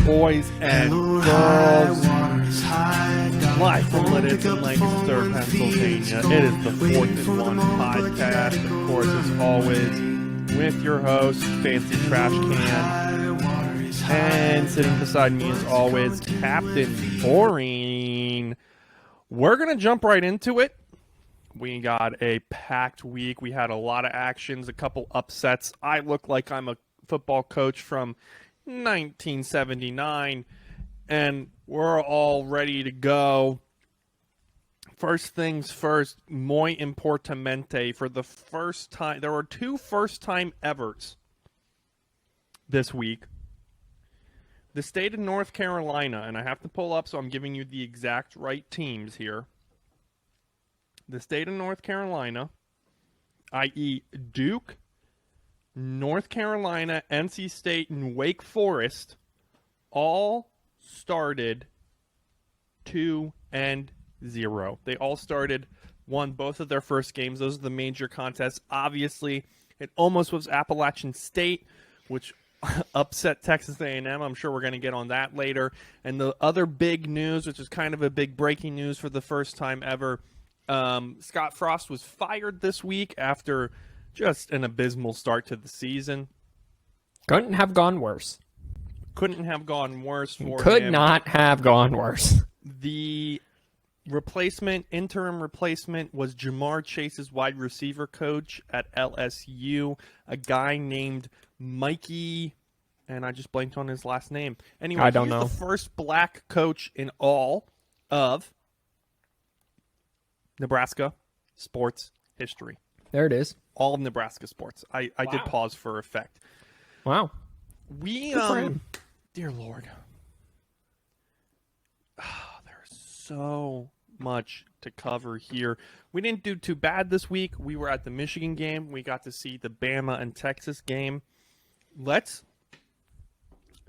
boys and girls, live from Lidditz in Lancaster, Pennsylvania. It is the 4th and 1 podcast, of course, as always, with your host, Fancy Trash Can, and sitting beside me, as always, Captain Boring. We're going to jump right into it. We got a packed week. We had a lot of actions, a couple upsets. I look like I'm a football coach from 1979, and we're all ready to go. First things first, muy importante. For the first time, there were two first-time evers this week. The state of North Carolina, and I have to pull up so I'm giving you the exact right teams here. The state of North Carolina, i.e. Duke, North Carolina, NC State, and Wake Forest all started 2-0. They all won both of their first games. Those are the major contests. Obviously, it almost was Appalachian State, which upset Texas A&M. I'm sure we're going to get on that later. And the other big news, which is kind of a big breaking news for the first time ever, Scott Frost was fired this week after just an abysmal start to the season. Couldn't have gone worse. Couldn't have gone worse for him. Could not have gone worse. The interim replacement was Jamar Chase's wide receiver coach at LSU, a guy named Mikey, and I just blanked on his last name. Anyway, I don't know. The first black coach in all of Nebraska sports history. There it is. All of Nebraska sports. I did pause for effect. Wow. We, dear Lord. There's so much to cover here. We didn't do too bad this week. We were at the Michigan game. We got to see the Bama and Texas game.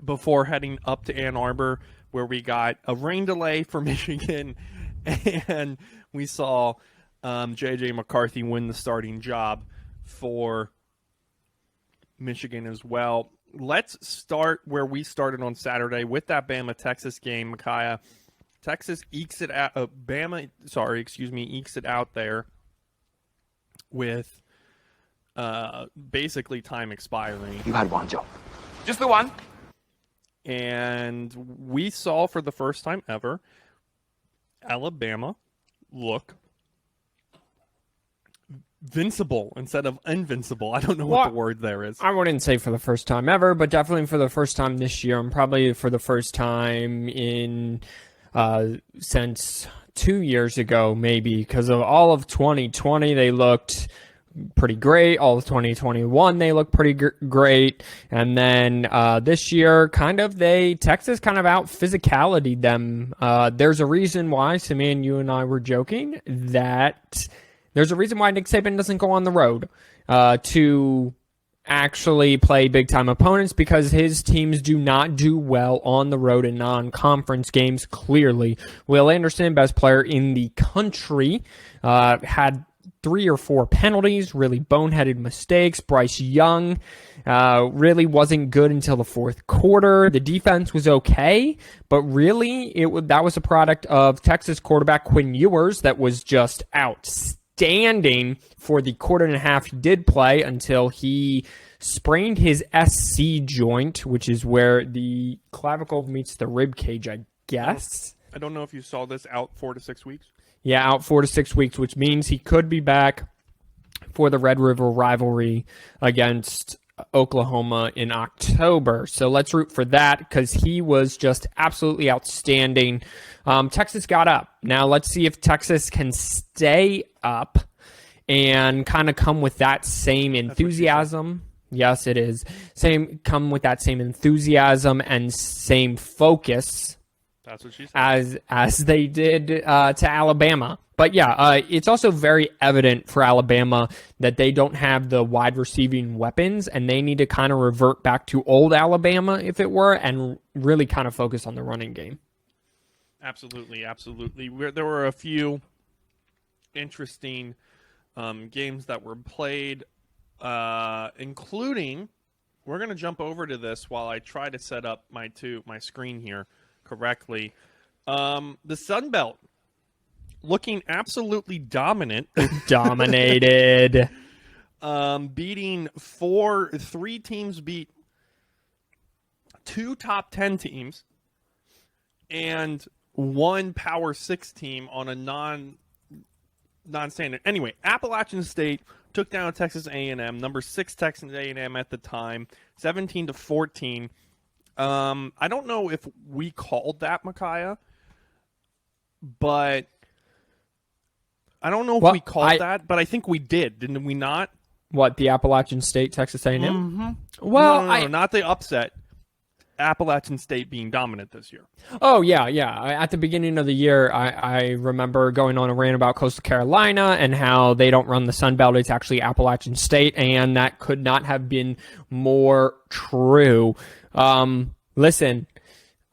Before heading up to Ann Arbor, where we got a rain delay for Michigan, and we saw J.J. McCarthy win the starting job for Michigan as well. Let's start where we started on Saturday with that Bama-Texas game, Micaiah. Texas ekes it out. Ekes it out there with basically time expiring. You had one job. Just the one. And we saw for the first time ever Alabama look vincible instead of invincible. I don't know what the word there is. I wouldn't say for the first time ever, but definitely for the first time this year, and probably for the first time in since 2 years ago, maybe, because of all of 2020, they looked pretty great. All of 2021, they looked pretty great. And then this year, Texas kind of out physicality them. There's a reason why, Simeon, you and I were joking, that there's a reason why Nick Saban doesn't go on the road to actually play big-time opponents, because his teams do not do well on the road in non-conference games, clearly. Will Anderson, best player in the country, had 3 or 4 penalties, really boneheaded mistakes. Bryce Young really wasn't good until the fourth quarter. The defense was okay, but really that was a product of Texas quarterback Quinn Ewers that was just outstanding for the quarter and a half he did play, until he sprained his SC joint, which is where the clavicle meets the rib cage, I guess. I don't know if you saw this, out 4 to 6 weeks. Yeah, out 4 to 6 weeks, which means he could be back for the Red River rivalry against Oklahoma in October. So let's root for that, because he was just absolutely outstanding. Texas got up. Now let's see if Texas can stay up and kind of come with that same enthusiasm. Yes, it is. Come with that same enthusiasm and same focus. That's what she said. As they did to Alabama. But yeah, it's also very evident for Alabama that they don't have the wide receiving weapons, and they need to kind of revert back to old Alabama, if it were, and really kind of focus on the running game. Absolutely. There were a few interesting games that were played, including we're gonna jump over to this while I try to set up my screen here correctly. The Sun Belt looking absolutely dominant. Dominated. Beating three teams beat two top 10 teams and one Power 6 team on a non-standard. Anyway, Appalachian State took down Texas A&M, number 6 Texas A&M at the time, 17-14. I don't know if we called that, Micaiah, but I don't know if we called that, but I think we did, didn't we not? What, the Appalachian State, Texas A&M? Mm-hmm. Well, no, not the upset. Appalachian State being dominant this year. Oh, yeah. At the beginning of the year, I remember going on a rant about Coastal Carolina and how they don't run the Sun Belt. It's actually Appalachian State, and that could not have been more true. Listen,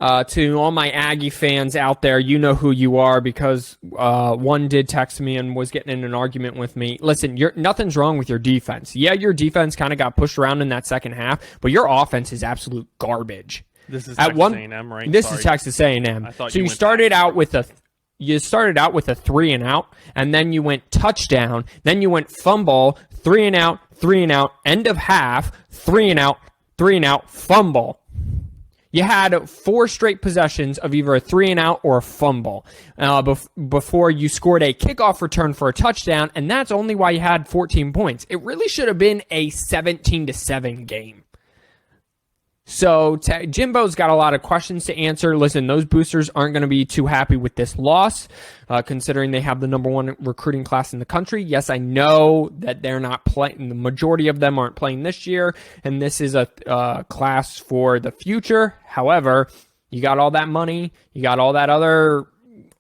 to all my Aggie fans out there, you know who you are because one did text me and was getting in an argument with me. Listen, nothing's wrong with your defense. Yeah, your defense kind of got pushed around in that second half, but your offense is absolute garbage. This is Texas A&M, right? This is Texas A&M. So you started out with a 3 and out, and then you went touchdown, then you went fumble, 3 and out, end of half, 3 and out, fumble. You had 4 straight possessions of either a 3 and out or a fumble before you scored a kickoff return for a touchdown, and that's only why you had 14 points. It really should have been a 17-7 game. So Jimbo's got a lot of questions to answer. Listen, those boosters aren't going to be too happy with this loss, considering they have the number 1 recruiting class in the country. Yes, I know that they're not playing. The majority of them aren't playing this year, and this is a class for the future. However, you got all that money. You got all that other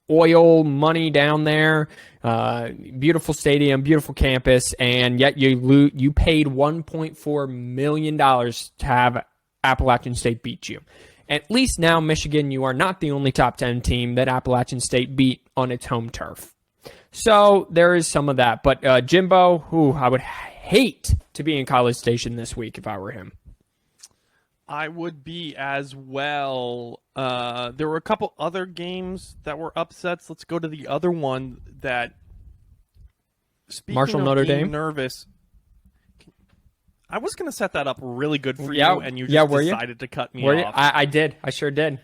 oil money down there. Beautiful stadium, beautiful campus, and yet you paid $1.4 million to have Appalachian State beat you. At least now, Michigan, you are not the only top 10 team that Appalachian State beat on its home turf. So there is some of that. But Jimbo, I would hate to be in College Station this week if I were him. I would be as well. There were a couple other games that were upsets. Let's go to the other one that, speaking Marshall of Notre being Dame? nervous, I was going to set that up really good for you, and you just decided to cut me off. I did. I sure did.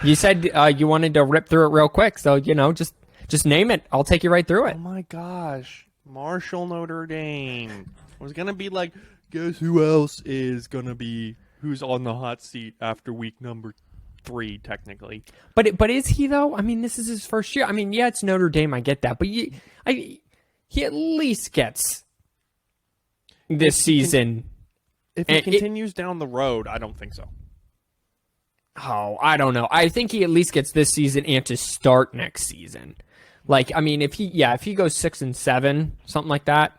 You said you wanted to rip through it real quick, so, just name it. I'll take you right through it. Oh, my gosh. Marshall Notre Dame. I was going to be like, guess who else is going to be who's on the hot seat after week number 3, technically. But is he, though? I mean, this is his first year. I mean, yeah, it's Notre Dame. I get that. But he at least gets this season. If he continues down the road, I don't think so. Oh, I don't know. I think he at least gets this season and to start next season. Like, I mean, if he goes 6-7, something like that,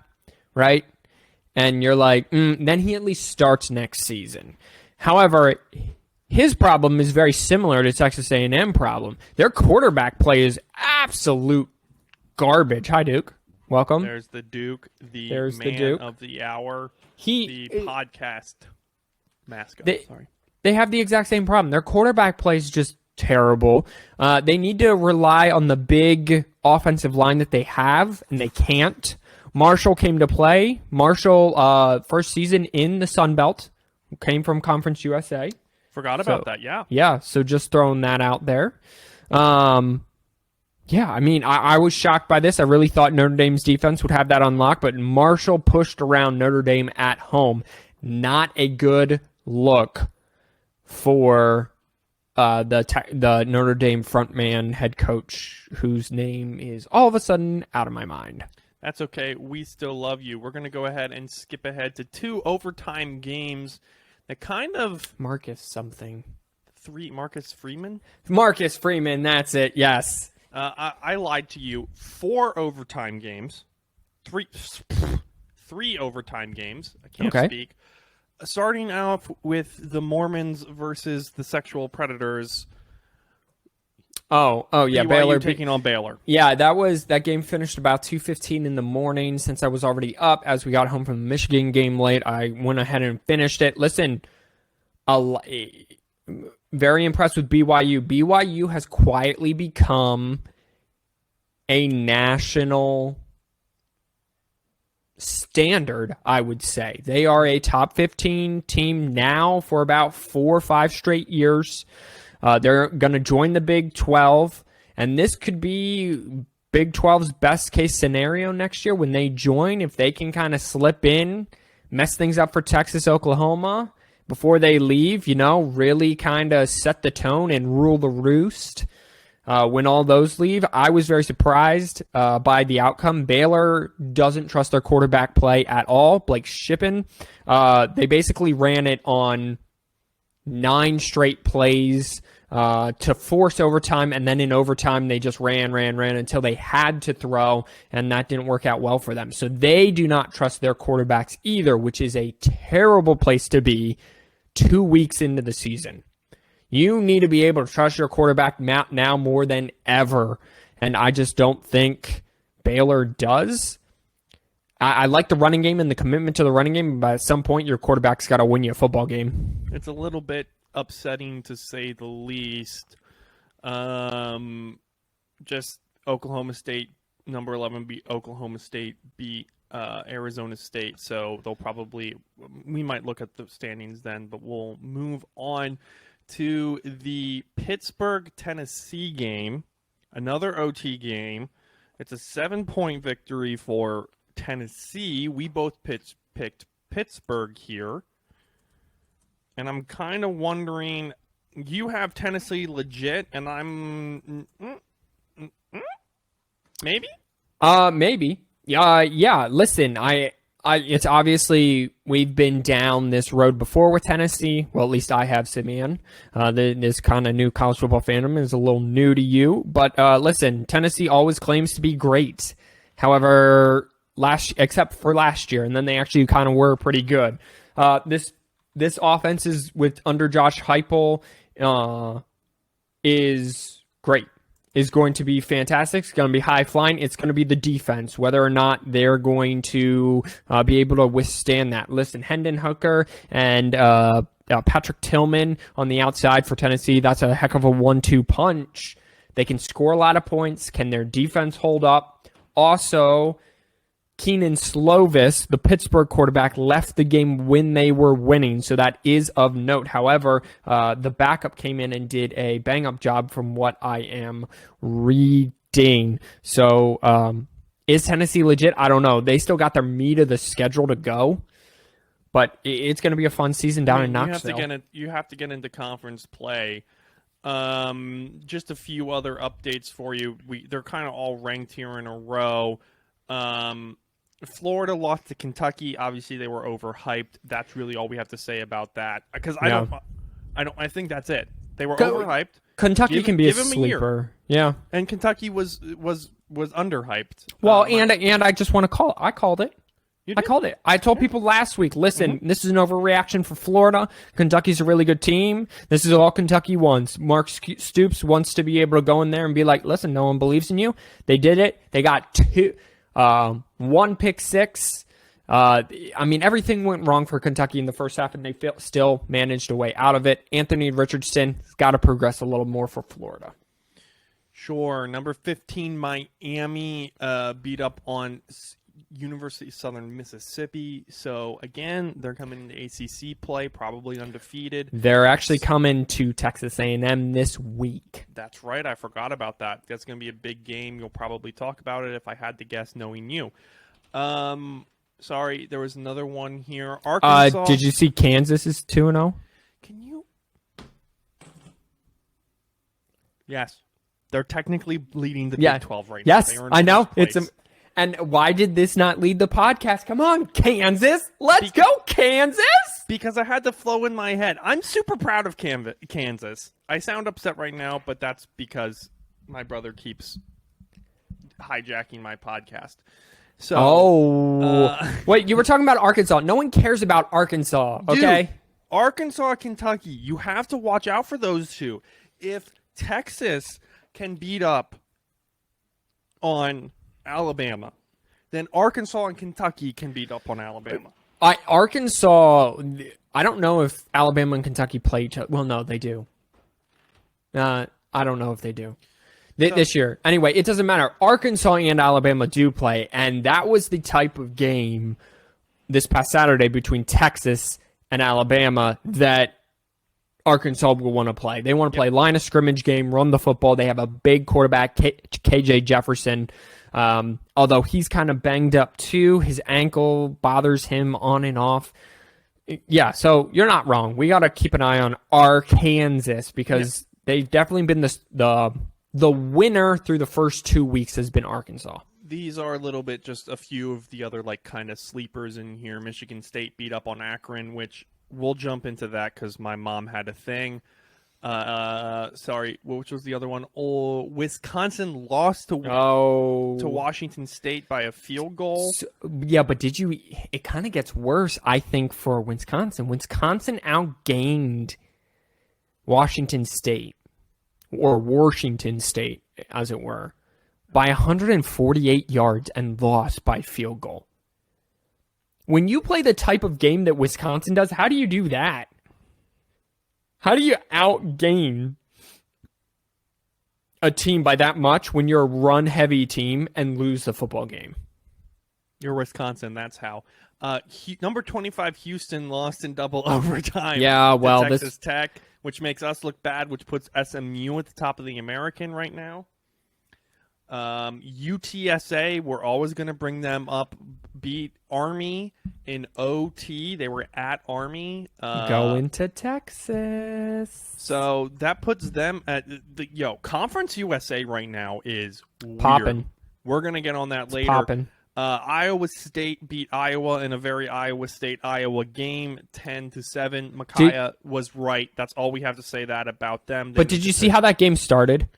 right? And you're like, then he at least starts next season. However, his problem is very similar to Texas A&M problem. Their quarterback play is absolute garbage. Hi, Duke. Welcome. There's the Duke, the Duke of the hour, the podcast mascot. They have the exact same problem. Their quarterback play is just terrible. They need to rely on the big offensive line that they have, and they can't. Marshall came to play. Marshall, first season in the Sun Belt, came from Conference USA. Forgot about that, yeah. Yeah, so just throwing that out there. Yeah, I mean, I was shocked by this. I really thought Notre Dame's defense would have that unlocked, but Marshall pushed around Notre Dame at home. Not a good look for the Notre Dame frontman head coach, whose name is all of a sudden out of my mind. That's okay. We still love you. We're going to go ahead and skip ahead to 2 overtime games that kind of... Marcus Freeman? Marcus Freeman, that's it, yes. I lied to you. 4 overtime games. 3 overtime games. I can't speak. Starting out with the Mormons versus the sexual predators. Oh yeah, BYU Baylor taking on Baylor. Yeah, that game finished about 2:15 in the morning. Since I was already up as we got home from the Michigan game late, I went ahead and finished it. Listen, very impressed with BYU. BYU has quietly become a national standard, I would say. They are a top 15 team now for about 4 or 5 straight years. They're going to join the Big 12, and this could be Big 12's best case scenario next year when they join. If they can kind of slip in, mess things up for Texas, Oklahoma before they leave, really kind of set the tone and rule the roost. When all those leave, I was very surprised by the outcome. Baylor doesn't trust their quarterback play at all. Blake Shippen, they basically ran it on 9 straight plays to force overtime, and then in overtime they just ran until they had to throw, and that didn't work out well for them. So they do not trust their quarterbacks either, which is a terrible place to be 2 weeks into the season. You need to be able to trust your quarterback now more than ever, and I just don't think Baylor does. I like the running game and the commitment to the running game, but at some point your quarterback's got to win you a football game. It's a little bit upsetting to say the least. Just Oklahoma State, number 11, beat Oklahoma State, beat Arizona State, so we might look at the standings then, but we'll move on to the Pittsburgh, Tennessee game, another OT game. It's a 7-point victory for Tennessee. We both picked Pittsburgh here. And I'm kind of wondering, you have Tennessee legit, and I'm... Maybe? Maybe. Yeah, listen, it's obviously we've been down this road before with Tennessee. Well, at least I have, Simeon. This kind of new college football fandom is a little new to you. But listen, Tennessee always claims to be great. However, except for last year, and then they actually kind of were pretty good. This offense is under Josh Heupel is great. Is going to be fantastic. It's going to be high flying. It's going to be the defense, whether or not they're going to be able to withstand that. Listen, Hendon Hooker and Patrick Tillman on the outside for Tennessee, that's a heck of a 1-2 punch. They can score a lot of points. Can their defense hold up? Also, Keenan Slovis, the Pittsburgh quarterback, left the game when they were winning, so that is of note. However, the backup came in and did a bang-up job from what I am reading. So, is Tennessee legit? I don't know. They still got their meat of the schedule to go, but it's going to be a fun season down in Knoxville. You have to get into conference play. Just a few other updates for you. They're kind of all ranked here in a row. Florida lost to Kentucky. Obviously, they were overhyped. That's really all we have to say about that. Because I think that's it. They were overhyped. Kentucky can be a sleeper. Yeah, and Kentucky was underhyped. Well, and I just want to call. I called it. I called it. I told people last week, listen, this is an overreaction for Florida. Kentucky's a really good team. This is all Kentucky wants. Mark Stoops wants to be able to go in there and be like, listen, no one believes in you. They did it. They got 1 pick six. Everything went wrong for Kentucky in the first half, and they still managed a way out of it. Anthony Richardson has got to progress a little more for Florida. Sure. Number 15, Miami beat up on University of Southern Mississippi. So, again, they're coming into ACC play, probably undefeated. They're actually coming to Texas A&M this week. That's right. I forgot about that. That's going to be a big game. You'll probably talk about it if I had to guess, knowing you. Sorry, there was another one here. Arkansas. Did you see Kansas is 2-0? Can you? Yes. They're technically leading the Big 12 right now. Yes, I know. And why did this not lead the podcast? Come on, Kansas. Let's go, Kansas. Because I had to flow in my head. I'm super proud of Kansas. I sound upset right now, but that's because my brother keeps hijacking my podcast. So, wait, you were talking about Arkansas. No one cares about Arkansas, okay? Dude, Arkansas, Kentucky, you have to watch out for those two. If Texas can beat up on Alabama, then Arkansas and Kentucky can beat up on Alabama. Arkansas, I don't know if Alabama and Kentucky play each other. Well, no, they do. I don't know if they do. This year. Anyway, it doesn't matter. Arkansas and Alabama do play, and that was the type of game this past Saturday between Texas and Alabama that Arkansas will want to play. They want to play line of scrimmage game, run the football. They have a big quarterback, KJ Jefferson. Although he's kind of banged up too. His ankle bothers him on and off. Yeah, so you're not wrong. We got to keep an eye on Arkansas because they've definitely been the winner through the first 2 weeks has been Arkansas. These are a little bit just a few of the other like kind of sleepers in here. Michigan State beat up on Akron, which we'll jump into that because my mom had a thing. Sorry, which was the other one? Oh, Wisconsin lost to Washington State by a field goal. So, yeah, but it kind of gets worse, I think, for Wisconsin. Wisconsin outgained Washington State, or Washington State, as it were, by 148 yards and lost by field goal. When you play the type of game that Wisconsin does, how do you do that? How do you outgain a team by that much when you're a run-heavy team and lose the football game? You're Wisconsin, that's how. Number 25 Houston lost in double overtime. Yeah, well, to Texas Tech, which makes us look bad, which puts SMU at the top of the American right now. UTSA, we're always going to bring them up, beat Army in OT. They were at Army. Going to Texas. So that puts them at Conference USA right now is popping. We're going to get on that later. Popping. Iowa State beat Iowa in a very Iowa State-Iowa game, 10-7. Micaiah was right. That's all we have to say about them. But did you see how that game started?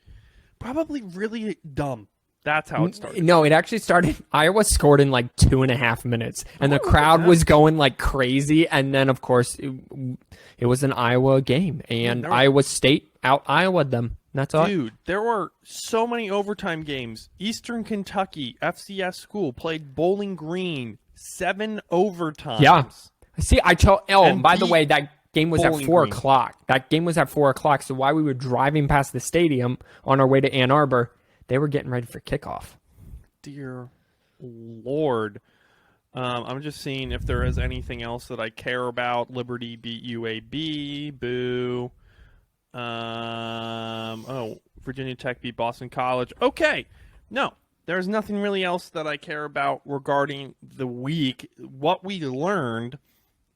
Probably really dumb. That's how it started. No, it actually started. Iowa scored in like 2.5 minutes, and the crowd was going like crazy. And then, of course, it was an Iowa game, and Iowa State out-Iowa'd them. That's all. Dude, there were so many overtime games. Eastern Kentucky, FCS school, played Bowling Green, 7 overtimes. Yeah. See, and by the way, that game was at 4 o'clock. That game was at 4 o'clock, so while we were driving past the stadium on our way to Ann Arbor, they were getting ready for kickoff. Dear Lord. I'm just seeing if there is anything else that I care about. Liberty beat UAB. Boo. Virginia Tech beat Boston College. Okay. No, there's nothing really else that I care about regarding the week. What we learned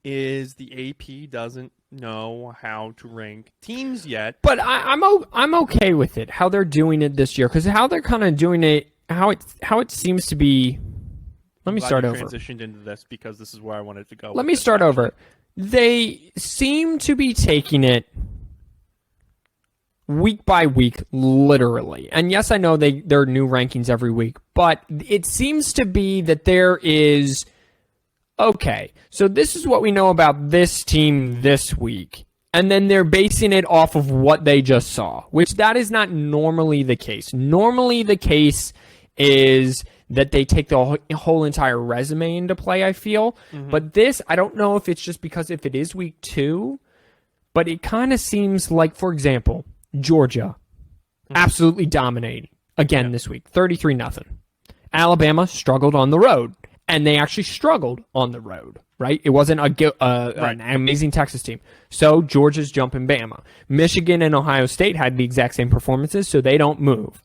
is the AP doesn't know how to rank teams yet. But I'm okay with it, how they're doing it this year, because how they're kind of doing it, how it seems to be. Let me start over. Transitioned into this because this is where I wanted to go. Let me start over. They seem to be taking it week by week, literally. And yes, I know there are new rankings every week, but it seems to be that there is, okay, so this is what we know about this team this week. And then they're basing it off of what they just saw, which that is not normally the case. Normally the case is that they take the whole entire resume into play, I feel. Mm-hmm. But this, I don't know if it's just because if it is week 2, but it kind of seems like, for example, Georgia absolutely dominated again this week, 33-0. Alabama struggled on the road, and they actually struggled on the road, right? It wasn't an amazing Texas team. So Georgia's jumping Bama. Michigan and Ohio State had the exact same performances, so they don't move.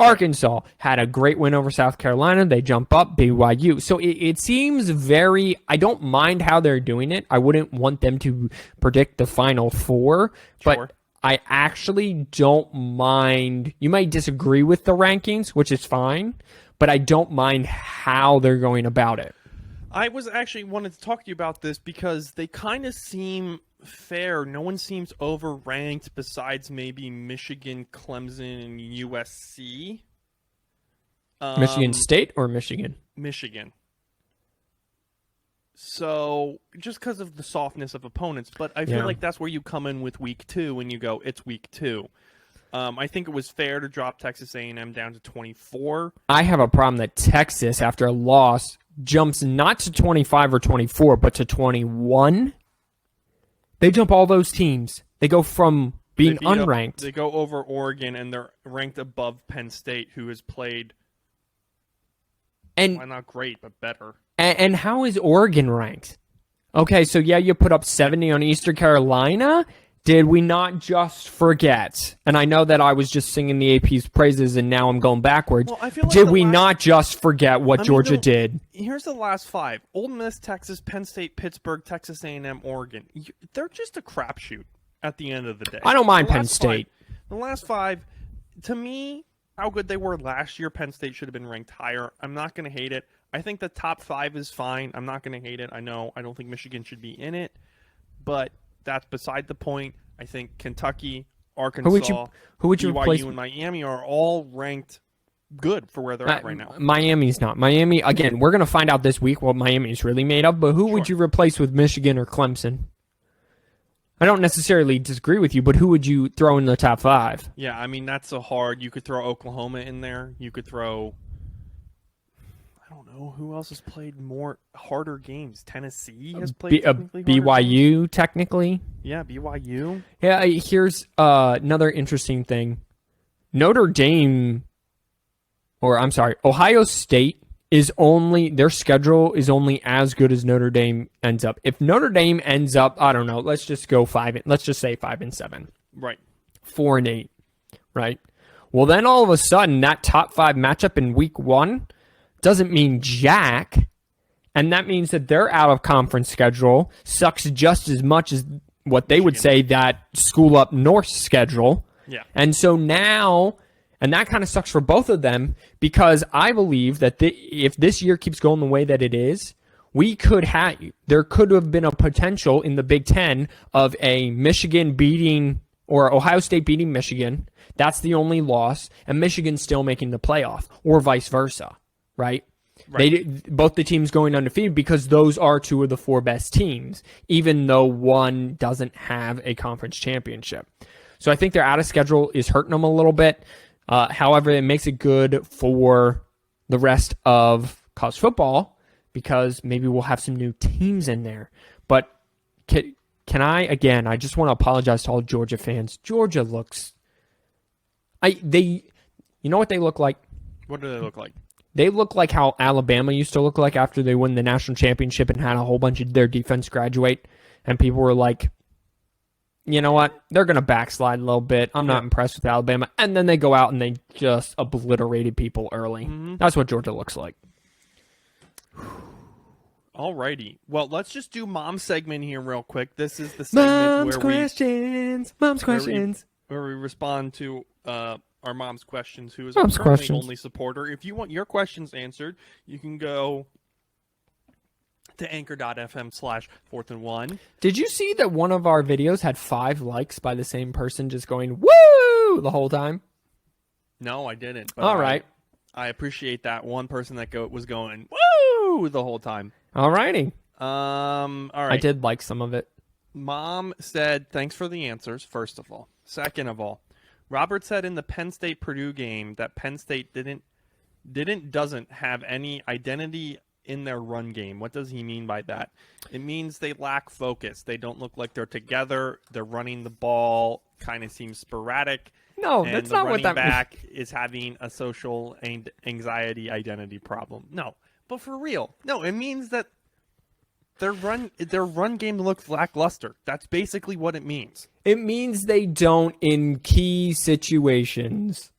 Arkansas had a great win over South Carolina. They jump up BYU. So it seems very, I don't mind how they're doing it. I wouldn't want them to predict the Final Four, but I actually don't mind. You might disagree with the rankings, which is fine, but I don't mind how they're going about it. I was actually wanted to talk to you about this because they kind of seem fair. No one seems overranked besides maybe Michigan, Clemson, and USC. Michigan State or Michigan? Michigan. So, just because of the softness of opponents, but I feel like that's where you come in with week 2 and you go, it's week 2. I think it was fair to drop Texas A&M down to 24. I have a problem that Texas, after a loss, jumps not to 25 or 24, but to 21. They jump all those teams. They go from being unranked. They go over Oregon, and they're ranked above Penn State, who has played, and well, not great, but better. And how is Oregon ranked? Okay, so yeah, you put up 70 on Eastern Carolina. Did we not just forget? And I know that I was just singing the AP's praises, and now I'm going backwards. Well, I feel like did we not just forget what Georgia did? Here's the last 5: Ole Miss, Texas, Penn State, Pittsburgh, Texas A&M, Oregon. They're just a crapshoot at the end of the day. I don't mind Penn State. The last 5, to me, how good they were last year, Penn State should have been ranked higher. I'm not going to hate it. I think the top 5 is fine. I'm not going to hate it. I don't think Michigan should be in it, but that's beside the point. I think Kentucky, Arkansas, who would you BYU, replace? and Miami are all ranked good for where they're at right now. Miami's not. Miami, again, we're going to find out this week what Miami's really made of, but who would you replace with Michigan or Clemson? I don't necessarily disagree with you, but who would you throw in the top 5? Yeah, I mean, that's so hard. You could throw Oklahoma in there. You could throw, I don't know, who else has played harder games? Tennessee has played BYU, technically. Yeah, BYU. Yeah, here's another interesting thing. Ohio State their schedule is only as good as Notre Dame ends up. If Notre Dame ends up, I don't know, let's just say 5-7. Right. 4-8. Right. Well, then all of a sudden that top 5 matchup in week 1 doesn't mean jack. And that means that their out of conference schedule sucks just as much as what they would say that school up north schedule. Yeah. And so now, and that kind of sucks for both of them, because I believe that if this year keeps going the way that it is, there could have been a potential in the Big Ten of a Michigan beating or Ohio State beating Michigan. That's the only loss, and Michigan still making the playoff, or vice versa, right? Both the teams going undefeated, because those are 2 of the 4 best teams, even though one doesn't have a conference championship. So I think their out of schedule is hurting them a little bit. However, it makes it good for the rest of college football, because maybe we'll have some new teams in there. But can I just want to apologize to all Georgia fans. Georgia looks... you know what they look like? What do they look like? They look like how Alabama used to look like after they won the national championship and had a whole bunch of their defense graduate. And people were like, you know what? They're going to backslide a little bit. I'm not impressed with Alabama. And then they go out and they just obliterated people early. Mm-hmm. That's what Georgia looks like. Alrighty. Well, let's just do Mom's segment here real quick. This is the segment Mom's questions. Where we respond to our mom's questions, who is Mom's our currently questions. only supporter. If you want your questions answered, you can go to anchor.fm/4th-and-1. Did you see that one of our videos had 5 likes by the same person just going, woo, the whole time? No, I didn't. But all right. I appreciate that one person that was going, woo, the whole time. All righty. All right. I did like some of it. Mom said, thanks for the answers, first of all. Second of all, Robert said in the Penn State-Purdue game that Penn State doesn't have any identity in their run game. What does he mean by that? It means they lack focus. They don't look like they're together. They're running the ball, kind of seems sporadic. No, that's not what that means. The running back is having a social and anxiety identity problem. No, but for real. No, it means that their run game looks lackluster. That's basically what it means. It means they don't, in key situations,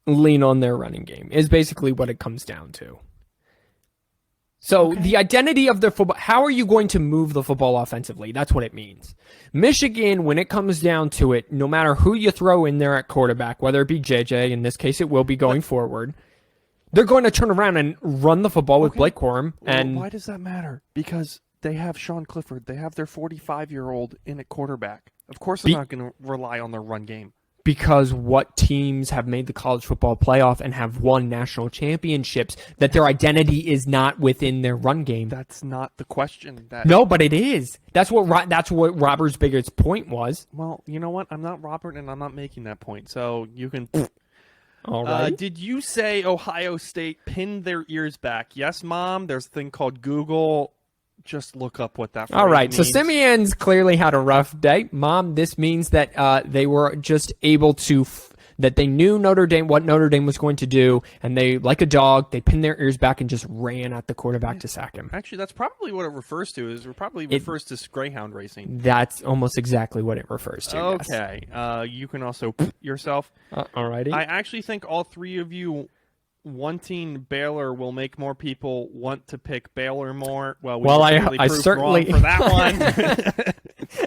lean on their running game, is basically what it comes down to. So the identity of their football, how are you going to move the football offensively? That's what it means. Michigan, when it comes down to it, no matter who you throw in there at quarterback, whether it be JJ, in this case it will be going forward, they're going to turn around and run the football with Blake Corum. And why does that matter? Because they have Sean Clifford. They have their 45-year-old in at quarterback. Of course they're not going to rely on their run game. because what teams have made the college football playoff and have won national championships, that their identity is not within their run game. That's not the question. No, but it is. That's what Robert's biggest point was. Well, you know what? I'm not Robert, and I'm not making that point. So you can. All right. Did you say Ohio State pinned their ears back? Yes, Mom. There's a thing called Google. Just look up what that. All right. means. So Simeon's clearly had a rough day. Mom, this means that they were just able to. That they knew what Notre Dame was going to do, and they, like a dog, they pinned their ears back and just ran at the quarterback to sack him. Actually, that's probably what it refers to. Refers to greyhound racing. That's almost exactly what it refers to. Okay. Yes. You can also yourself. All righty. I actually think all three of you wanting Baylor will make more people want to pick Baylor more. I certainly wrong for that one.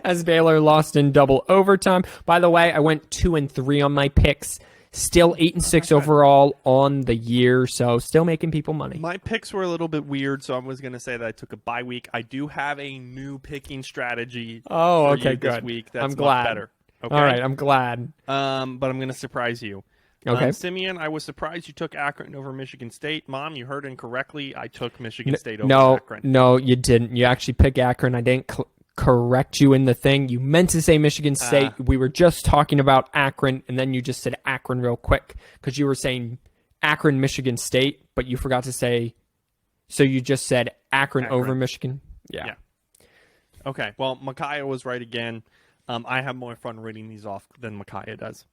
As Baylor lost in double overtime. By the way, I went 2-3 on my picks. Still 8-6 overall on the year, so still making people money. My picks were a little bit weird, so I was going to say that I took a bye week. I do have a new picking strategy. Oh, okay, you good. This week. That's I'm glad. much better. Okay? All right, I'm glad. But I'm going to surprise you. Okay. Simeon, I was surprised you took Akron over Michigan State. Mom, you heard incorrectly. I took Michigan State over Akron. No, you didn't. You actually picked Akron. I didn't correct you in the thing. You meant to say Michigan State. We were just talking about Akron, and then you just said Akron real quick because you were saying Akron, Michigan State, but you forgot to say. So you just said Akron. Over Michigan. Yeah. Okay. Well, Micaiah was right again. I have more fun reading these off than Micaiah does.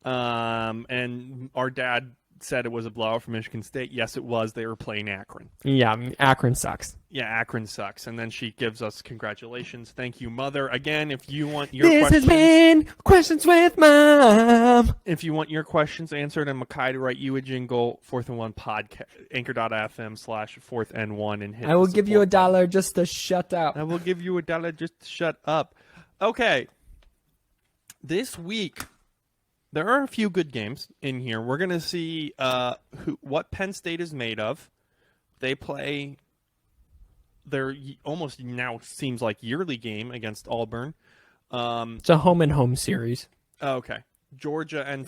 And our dad said it was a blowout for Michigan State. Yes, it was. They were playing Akron. Yeah, Akron sucks. Yeah, Akron sucks. And then she gives us congratulations. Thank you, Mother. Again, if you want your questions... This has been Questions with Mom. If you want your questions answered and Makai to write you a jingle, 4th and 1 podcast, anchor.fm/4th and 1 and hit I will give you $1 just to shut up. I will give you $1 just to shut up. Okay. This week... there are a few good games in here. We're going to see what Penn State is made of. They play their almost now seems like yearly game against Auburn. It's a home series. Okay. Georgia and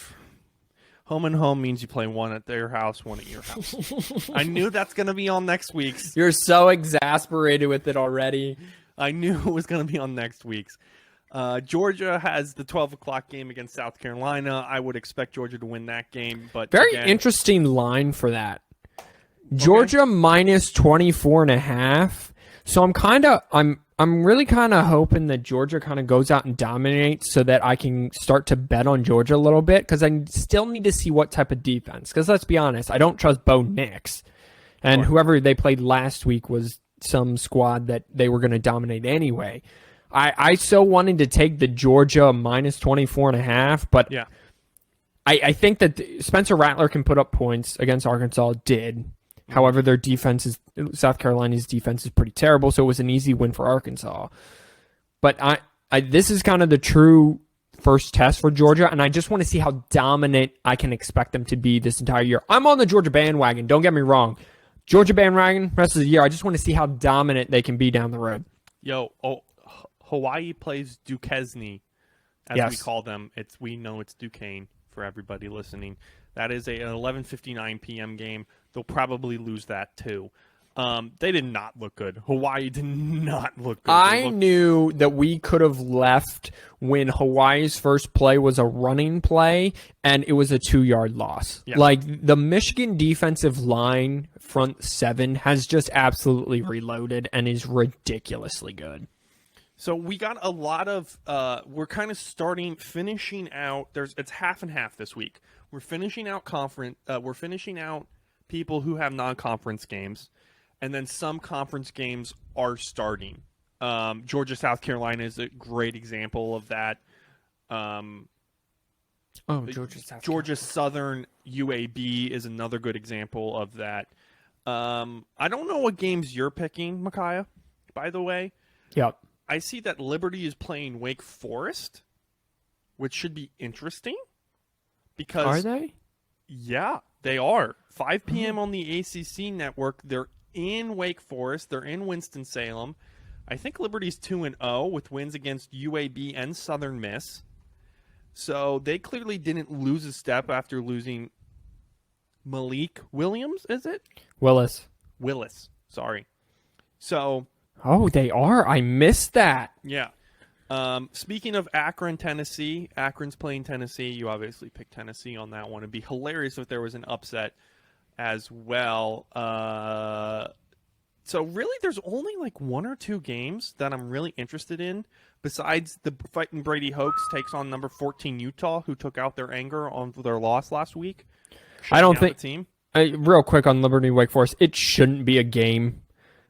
home and home means you play one at their house, one at your house. I knew that's going to be on next week's. You're so exasperated with it already. I knew it was going to be on next week's. Georgia has the 12 o'clock game against South Carolina. I would expect Georgia to win that game, but very interesting line for that. Georgia minus 24.5. So I'm really kind of hoping that Georgia kind of goes out and dominates so that I can start to bet on Georgia a little bit because I still need to see what type of defense. Because let's be honest, I don't trust Bo Nix, and whoever they played last week was some squad that they were going to dominate anyway. I so wanted to take the Georgia minus 24.5, but yeah. I think that Spencer Rattler can put up points against Arkansas. Did. However, their defense South Carolina's defense is pretty terrible, so it was an easy win for Arkansas. But this is kind of the true first test for Georgia, and I just want to see how dominant I can expect them to be this entire year. I'm on the Georgia bandwagon, don't get me wrong. Georgia bandwagon, rest of the year, I just want to see how dominant they can be down the road. Hawaii plays Duquesne, as yes. we call them. We know it's Duquesne for everybody listening. That is an 11:59 p.m. game. They'll probably lose that too. They did not look good. Hawaii did not look good. I knew that we could have left when Hawaii's first play was a running play, and it was a 2-yard loss. Yeah. Like, the Michigan defensive line, front seven, has just absolutely reloaded and is ridiculously good. So we got a lot of we're kind of finishing out. It's half and half this week. We're finishing out we're finishing out people who have non-conference games, and then some conference games are starting. Georgia, South Carolina is a great example of that. Georgia Southern UAB is another good example of that. I don't know what games you're picking, Micaiah, by the way. Yep. I see that Liberty is playing Wake Forest, which should be interesting. Because are they? Yeah, they are. 5 p.m. on the ACC network. They're in Wake Forest. They're in So they clearly didn't lose a step after losing Malik Williams, is it? Willis. Sorry. So, Oh, they are. I missed that. yeah. Speaking of Akron, Tennessee, Akron's playing Tennessee. You obviously picked Tennessee on that one. It'd be hilarious if there was an upset as well. So really, there's only like one or two games that I'm really interested in. Besides the Fighting Brady Hoax takes on number 14 Utah, who took out their anger on their loss last week. I don't think. The team. Real quick on Liberty Wake Forest, it shouldn't be a game.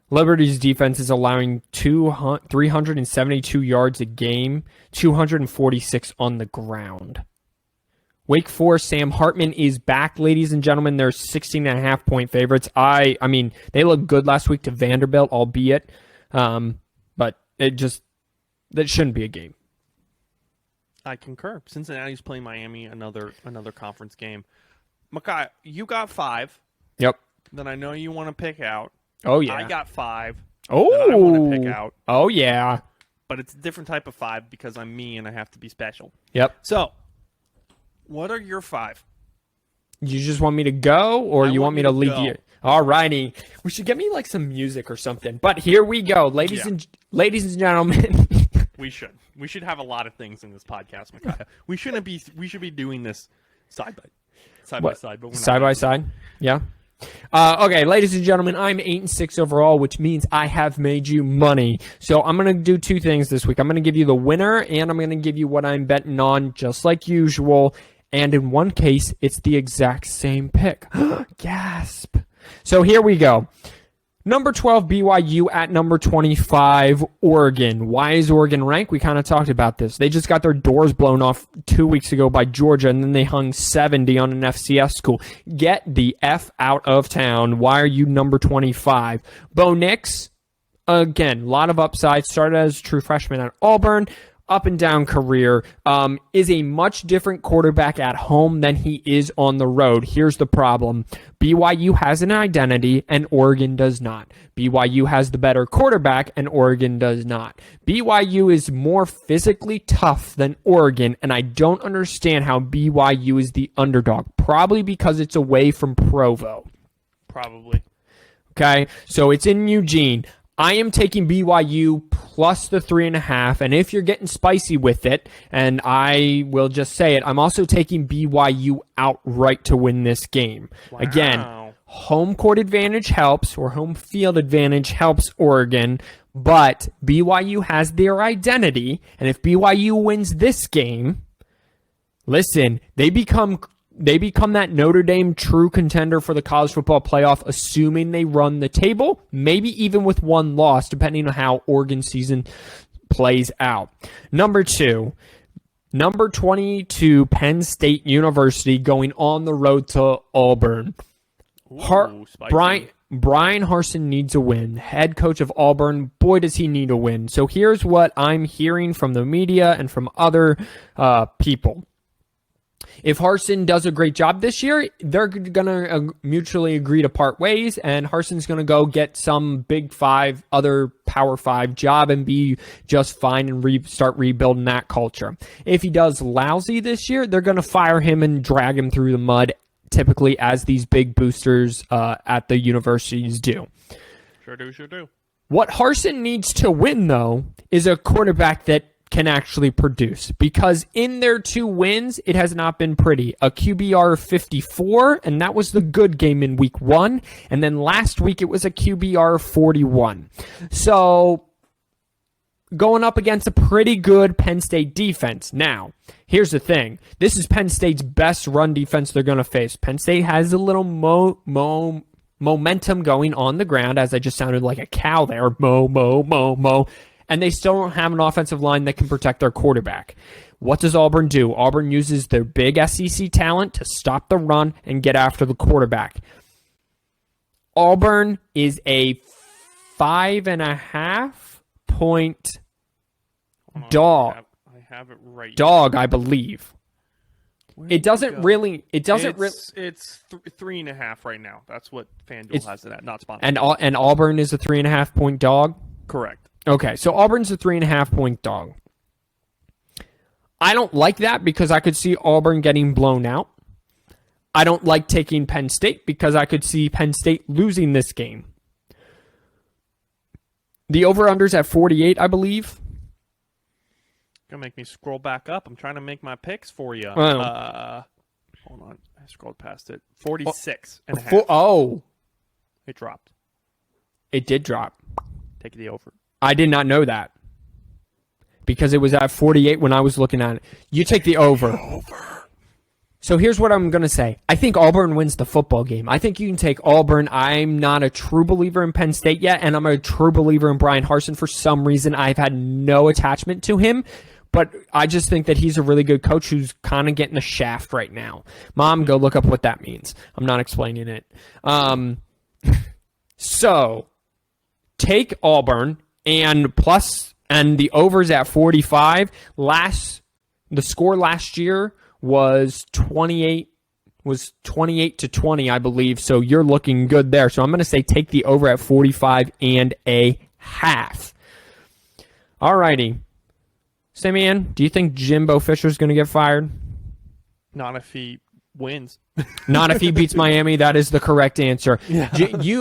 Liberty's defense is allowing 372 yards a game, 246 on the ground. Wake Forest, Sam Hartman is back, ladies and gentlemen. They're 16.5-point favorites. I mean, they looked good last week to Vanderbilt, albeit, but that shouldn't be a game. I concur. Cincinnati's playing Miami, another conference game. Makai, you got 5. Yep. That I know you want to pick out. Oh yeah. I got 5. Oh. That I want to pick out. Oh yeah. But it's a different type of 5 because I'm me and I have to be special. Yep. So, what are your 5? You just want me to go, or you want me to leave go. you? All righty. We should get me like some music or something. But here we go, ladies and gentlemen. We should have a lot of things in this podcast, Micaiah. We should be doing this side by side, but we're not side by side. Yeah. Okay, ladies and gentlemen, I'm 8-6 overall, which means I have made you money. So I'm going to do 2 things this week. I'm going to give you the winner, and I'm going to give you what I'm betting on, just like usual. And in one case, it's the exact same pick. Gasp. So here we go. Number 12, BYU at number 25, Oregon. Why is Oregon ranked? We kind of talked about this. They just got their doors blown off 2 weeks ago by Georgia, and then they hung 70 on an FCS school. Get the F out of town. Why are you number 25? Bo Nix, again, a lot of upside. Started as a true freshman at Auburn. Up and down career, is a much different quarterback at home than he is on the road. Here's the problem. BYU has an identity and Oregon does not. BYU has the better quarterback and Oregon does not. BYU is more physically tough than Oregon, and I don't understand how BYU is the underdog. Probably because it's away from Provo. Probably. Okay, so it's in Eugene. I am taking BYU plus the 3.5, and if you're getting spicy with it, and I will just say it, I'm also taking BYU outright to win this game. Wow. Again, home court advantage helps, or home field advantage helps Oregon, but BYU has their identity, and if BYU wins this game, listen, they become that Notre Dame true contender for the college football playoff, assuming they run the table, maybe even with one loss, depending on how Oregon season plays out. Number 2, number 22, Penn State University going on the road to Auburn. Ooh, Brian Harsin needs a win. Head coach of Auburn, boy, does he need a win. So here's what I'm hearing from the media and from other people. If Harsin does a great job this year, they're going to mutually agree to part ways, and Harsin's going to go get some Big 5, other Power 5 job and be just fine and start rebuilding that culture. If he does lousy this year, they're going to fire him and drag him through the mud, typically as these big boosters at the universities do. Sure do. What Harsin needs to win, though, is a quarterback that can actually produce, because in their 2 wins, it has not been pretty. A QBR of 54, and that was the good game in week 1, and then last week it was a QBR of 41. So, going up against a pretty good Penn State defense. Now, here's the thing. This is Penn State's best run defense they're going to face. Penn State has a little momentum going on the ground, as I just sounded like a cow there. Mo. And they still don't have an offensive line that can protect their quarterback. What does Auburn do? Auburn uses their big SEC talent to stop the run and get after the quarterback. Auburn is a 5.5 point dog. I have it right. Dog, I believe. It doesn't really. It's 3.5 right now. That's what FanDuel has it at. Not sponsored. And Auburn is a 3.5 point dog. Correct. Okay, so Auburn's a 3.5 point dog. I don't like that because I could see Auburn getting blown out. I don't like taking Penn State because I could see Penn State losing this game. The over-under's at 48, I believe. Gonna make me scroll back up. I'm trying to make my picks for you. Oh. Hold on. I scrolled past it. 46 and a half. Oh. It dropped. It did drop. Take the over. I did not know that. Because it was at 48 when I was looking at it. You take the over. So here's what I'm going to say. I think Auburn wins the football game. I think you can take Auburn. I'm not a true believer in Penn State yet, and I'm a true believer in Brian Harsin. For some reason, I've had no attachment to him, but I just think that he's a really good coach who's kind of getting the shaft right now. Mom, go look up what that means. I'm not explaining it. So take Auburn and the over's at 45. The score last year was 28 to 20, I believe. So you're looking good there. So I'm going to say take the over at 45 and a half. All righty. Simeon, do you think Jimbo Fisher's going to get fired? Not if he wins. Not if he beats Miami. That is the correct answer. Yeah.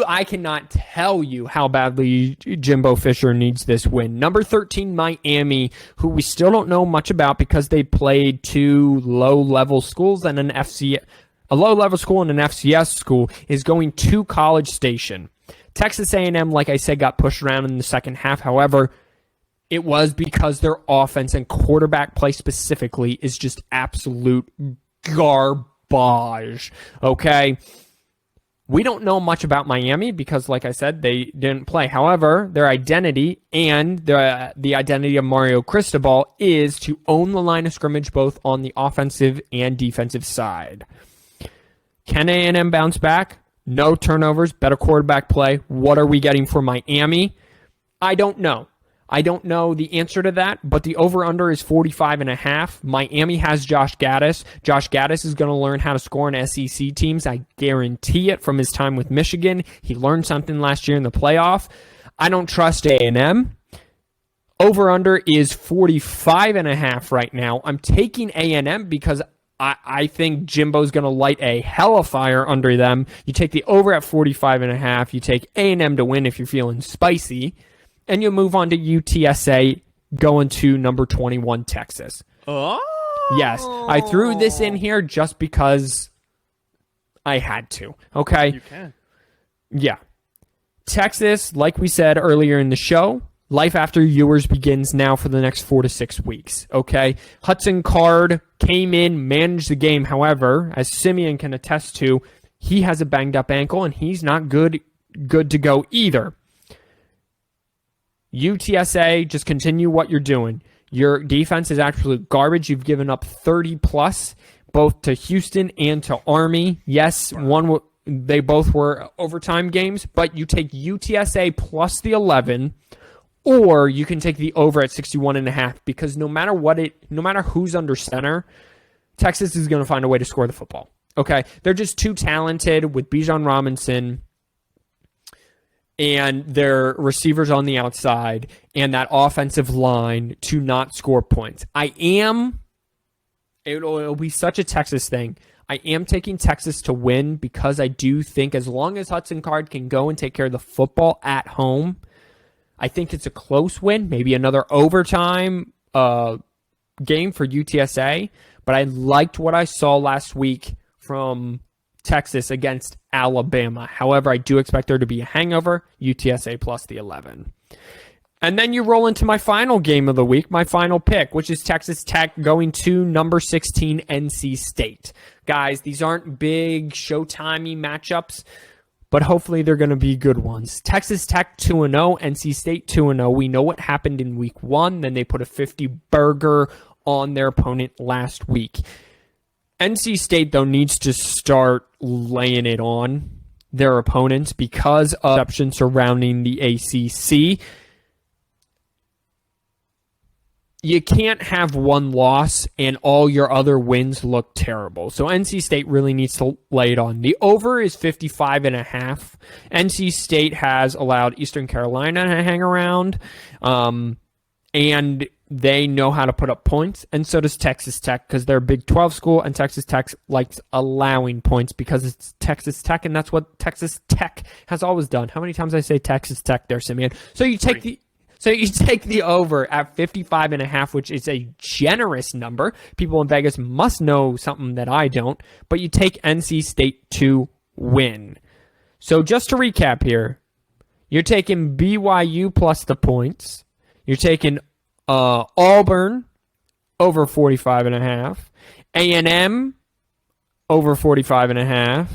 I cannot tell you how badly Jimbo Fisher needs this win. Number 13, Miami, who we still don't know much about because they played two low-level schools and a low-level school and an FCS school, is going to College Station. Texas A&M, like I said, got pushed around in the second half. However, it was because their offense and quarterback play specifically is just absolute garbage. Okay? We don't know much about Miami because, like I said, they didn't play. However, their identity and the identity of Mario Cristobal is to own the line of scrimmage both on the offensive and defensive side. Can A&M bounce back? No turnovers, better quarterback play. What are we getting for Miami? I don't know. I don't know the answer to that, but the over-under is 45.5. Miami has Josh Gaddis. Josh Gaddis is going to learn how to score on SEC teams. I guarantee it from his time with Michigan. He learned something last year in the playoff. I don't trust A&M. Over-under is 45.5 right now. I'm taking A&M because I think Jimbo's going to light a hell of fire under them. You take the over at 45.5. You take A&M to win if you're feeling spicy. And you move on to UTSA going to number 21, Texas. Oh! Yes, I threw this in here just because I had to. Okay? You can. Yeah. Texas, like we said earlier in the show, life after Ewers begins now for the next 4 to 6 weeks. Okay? Hudson Card came in, managed the game. However, as Simeon can attest to, he has a banged up ankle and he's not good to go either. UTSA, just continue what you're doing. Your defense is absolute garbage. You've given up 30 plus, both to Houston and to Army. Yes, they both were overtime games, but you take UTSA plus the 11, or you can take the over at 61.5 because no matter who's under center, Texas is going to find a way to score the football. Okay, they're just too talented with Bijan Robinson and their receivers on the outside, and that offensive line to not score points. It'll be such a Texas thing. I am taking Texas to win because I do think as long as Hudson Card can go and take care of the football at home, I think it's a close win, maybe another overtime game for UTSA. But I liked what I saw last week from Texas against Alabama. However, I do expect there to be a hangover, UTSA plus the 11. And then you roll into my final game of the week, my final pick, which is Texas Tech going to number 16, NC State. Guys, these aren't big showtimey matchups, but hopefully they're going to be good ones. Texas Tech 2-0, NC State 2-0. We know what happened in week 1. Then they put a 50-burger on their opponent last week. NC State, though, needs to start laying it on their opponents because of exception surrounding the ACC. You can't have one loss and all your other wins look terrible. So NC State really needs to lay it on. The over is 55.5. NC State has allowed Eastern Carolina to hang around. And they know how to put up points, and so does Texas Tech because they're a Big 12 school, and Texas Tech likes allowing points because it's Texas Tech, and that's what Texas Tech has always done. How many times I say Texas Tech there, Simeon? So you take the over at 55.5, which is a generous number. People in Vegas must know something that I don't, but you take NC State to win. So just to recap here, you're taking BYU plus the points. You're taking Auburn over 45.5. A&M over 45.5.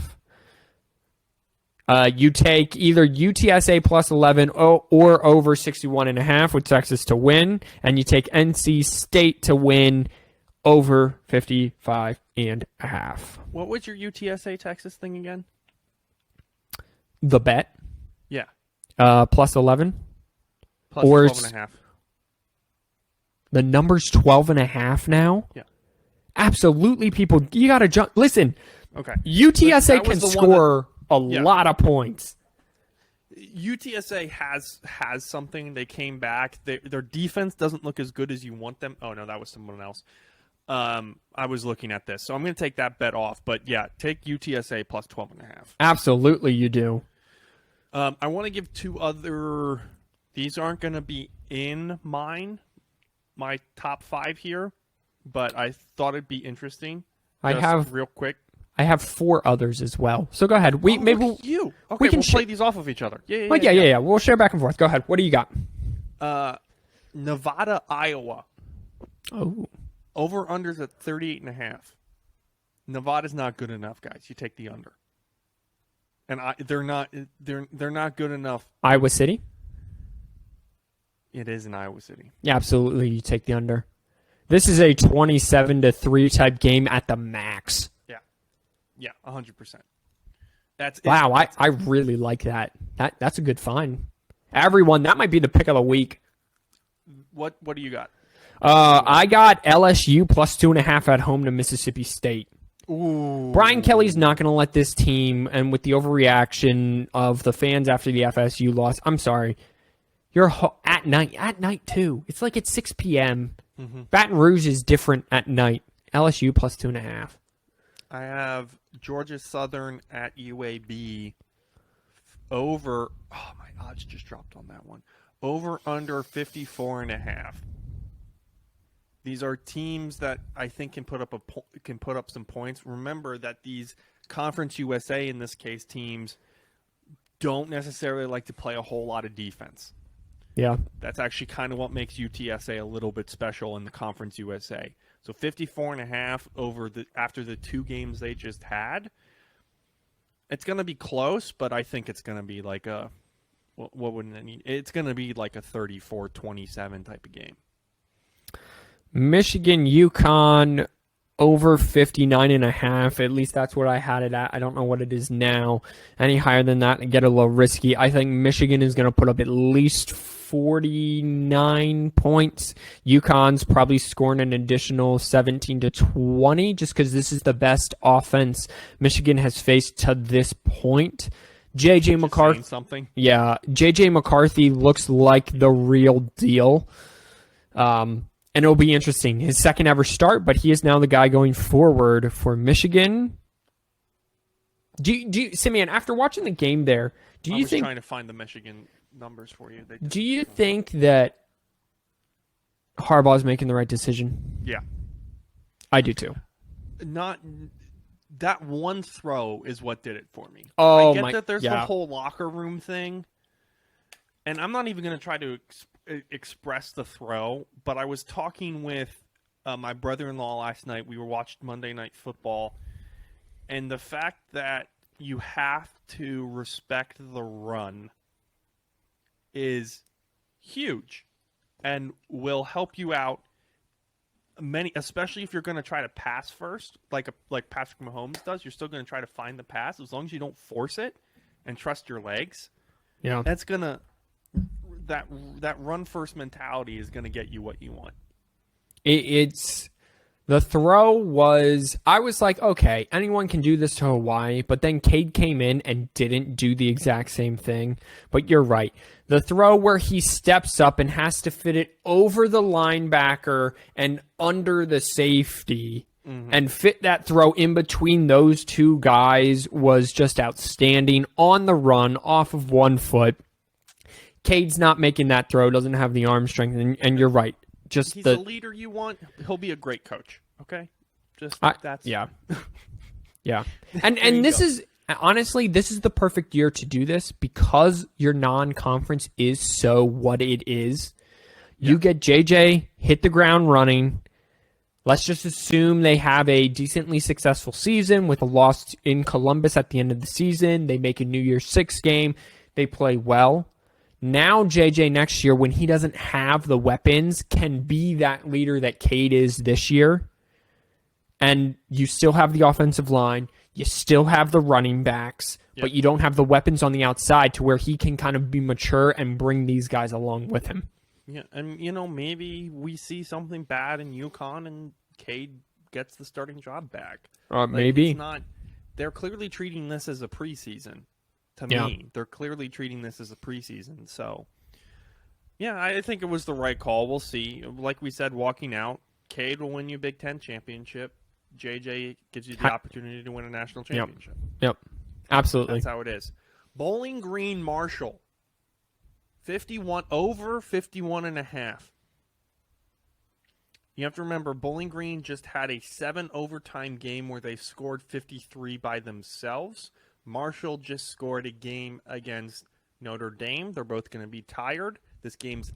You take either UTSA plus 11 or over 61.5 with Texas to win. And you take NC State to win over 55.5. What was your UTSA Texas thing again? The bet. Yeah. Plus 11. Plus Or 12.5. The number's 12.5 now? Yeah. Absolutely, people. You got to jump. Listen, Okay. UTSA That can was the one score a lot of points. UTSA has something. They came back. Their defense doesn't look as good as you want them. Oh, no, that was someone else. I was looking at this. So I'm going to take that bet off. But, yeah, take UTSA plus 12.5. Absolutely, you do. I want to give two other – these aren't going to be in my top 5 here, but I thought it'd be interesting. I have real quick. I have 4 others as well. So go ahead. Maybe look at you. Okay, we can we'll play these off of each other. Yeah. We'll share back and forth. Go ahead. What do you got? Nevada, Iowa. Oh, Over unders at 38.5. Nevada's not good enough, guys. You take the under. And they're not good enough. Iowa City? It is in Iowa City. Yeah, absolutely. You take the under. This is a 27-3 type game at the max. Yeah, 100%. Wow, I really like that. That's a good find. Everyone, that might be the pick of the week. What do you got? I got LSU plus 2.5 at home to Mississippi State. Ooh. Brian Kelly's not going to let this team, and with the overreaction of the fans after the FSU loss, I'm sorry. You're at night too. It's like at 6 p.m. Mm-hmm. Baton Rouge is different at night. LSU plus 2.5. I have Georgia Southern at UAB over. Oh, my odds just dropped on that one. Over under 54.5. These are teams that I think can put up some points. Remember that these Conference USA, in this case, teams don't necessarily like to play a whole lot of defense. Yeah. That's actually kind of what makes UTSA a little bit special in the Conference USA. So 54.5 after the 2 games they just had. It's going to be close, but I think it's going to be like a what wouldn't it need? It's going to be like a 34-27 type of game. Michigan, UConn over 59.5. At least that's what I had it at. I don't know what it is now. Any higher than that and get a little risky. I think Michigan is going to put up at least 49 points. UConn's probably scoring an additional 17 to 20 just because this is the best offense Michigan has faced to this point. JJ McCarthy. Something. Yeah, JJ McCarthy looks like the real deal. And it'll be interesting. His second ever start, but he is now the guy going forward for Michigan. Do you, Simeon, after watching the game there, I was trying to find the Michigan numbers for you. Do you think that Harbaugh's making the right decision? Yeah. I do too. Not that one throw is what did it for me. Oh, I get that there's the whole locker room thing, and I'm not even going to try to express the throw, but I was talking with my brother-in-law last night. We were watching Monday Night Football, and the fact that you have to respect the run is huge and will help you out especially if you're going to try to pass first, like Patrick Mahomes does. You're still going to try to find the pass as long as you don't force it and trust your legs. Yeah, that's gonna that run first mentality is going to get you what you want. It's The throw was, I was like, okay, anyone can do this to Hawaii, but then Cade came in and didn't do the exact same thing. But you're right. The throw where he steps up and has to fit it over the linebacker and under the safety and fit that throw in between those two guys was just outstanding on the run off of 1 foot. Cade's not making that throw, doesn't have the arm strength, and you're right. Just He's the leader you want. He'll be a great coach. Okay, that's yeah, yeah. And this is honestly, this is the perfect year to do this because your non-conference is so what it is. You get JJ hit the ground running. Let's just assume they have a decently successful season with a loss in Columbus at the end of the season. They make a New Year's Six game. They play well. Now JJ next year, when he doesn't have the weapons, can be that leader that Cade is this year. And you still have the offensive line. You still have the running backs. But you don't have the weapons on the outside to where he can kind of be mature and bring these guys along with him. Yeah, and maybe we see something bad in UConn and Cade gets the starting job back. Maybe. It's not. They're clearly treating this as a preseason. To me, they're clearly treating this as a preseason. So, yeah, I think it was the right call. We'll see. Like we said, walking out, Cade will win you a Big Ten championship. JJ gives you the opportunity to win a national championship. Yep. Absolutely. That's how it is. Bowling Green Marshall. 51 over 51.5. You have to remember, Bowling Green just had a 7 overtime game where they scored 53 by themselves. Marshall just scored a game against Notre Dame. They're both going to be tired. This game's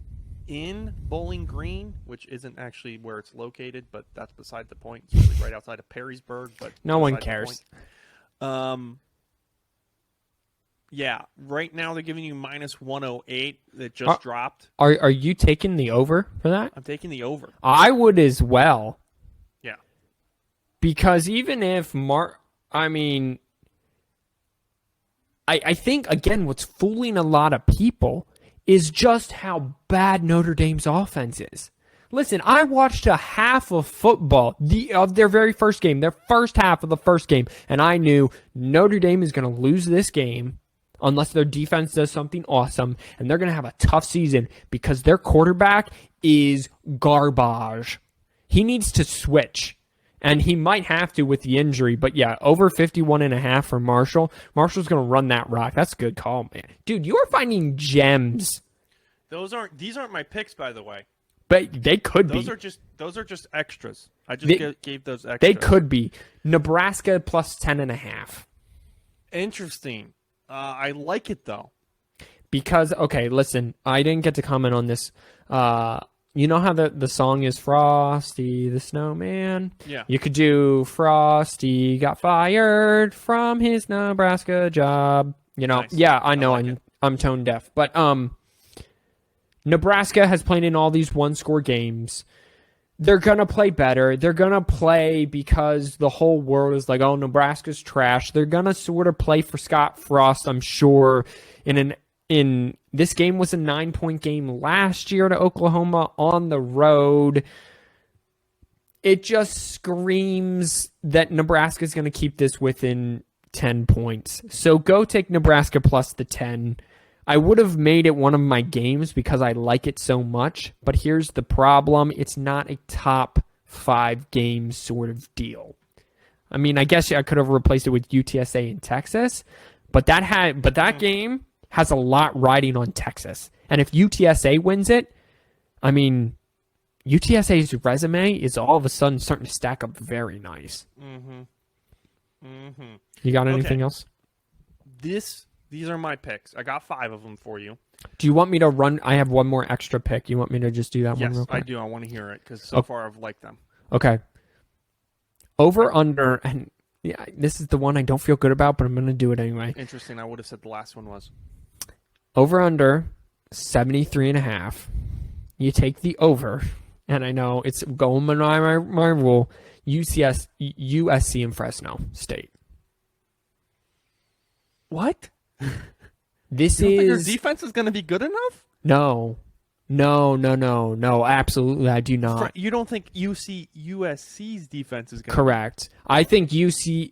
in Bowling Green, which isn't actually where it's located, but that's beside the point. It's really right outside of Perrysburg, but no one cares. Yeah, right now they're giving you minus 108 that just dropped. Are you taking the over for that? I'm taking the over. I would as well. Yeah. Because even if I think, again, what's fooling a lot of people is just how bad Notre Dame's offense is. Listen, I watched a half of football of their very first game, their first half of the first game, and I knew Notre Dame is going to lose this game unless their defense does something awesome, and they're going to have a tough season because their quarterback is garbage. He needs to switch. And he might have to with the injury, but yeah, over 51.5 for Marshall. Marshall's going to run that rock. That's a good call, man. Dude, you are finding gems. These aren't my picks, by the way. But they could be. Those are just extras. I just gave those extras. They could be. Nebraska plus 10.5. Interesting. I like it though. Because listen, I didn't get to comment on this. You know how the song is Frosty the Snowman? Yeah. You could do Frosty got fired from his Nebraska job. Nice. Yeah, I know. I'm tone deaf. But Nebraska has played in all these one-score games. They're going to play better. They're going to play because the whole world is like, oh, Nebraska's trash. They're going to sort of play for Scott Frost, I'm sure, in this game was a 9-point game last year to Oklahoma on the road. It just screams that Nebraska is going to keep this within 10 points. So go take Nebraska plus the 10. I would have made it one of my games because I like it so much. But here's the problem. It's not a top 5 game sort of deal. I mean, I guess I could have replaced it with UTSA in Texas. But that game has a lot riding on Texas. And if UTSA wins it, I mean, UTSA's resume is all of a sudden starting to stack up very nice. You got anything else? These are my picks. I got 5 of them for you. Do you want me to run? I have one more extra pick. You want me to just do that one real quick? Yes, I do. I want to hear it because so far I've liked them. Okay. Over, under, and yeah, this is the one I don't feel good about, but I'm going to do it anyway. Interesting. I would have said the last one was. Over, under, 73.5. You take the over, and I know it's going by my rule, USC and Fresno State. What? This you don't is... think your defense is going to be good enough? No. No. Absolutely, I do not. You don't think USC's defense is going to Correct. I think USC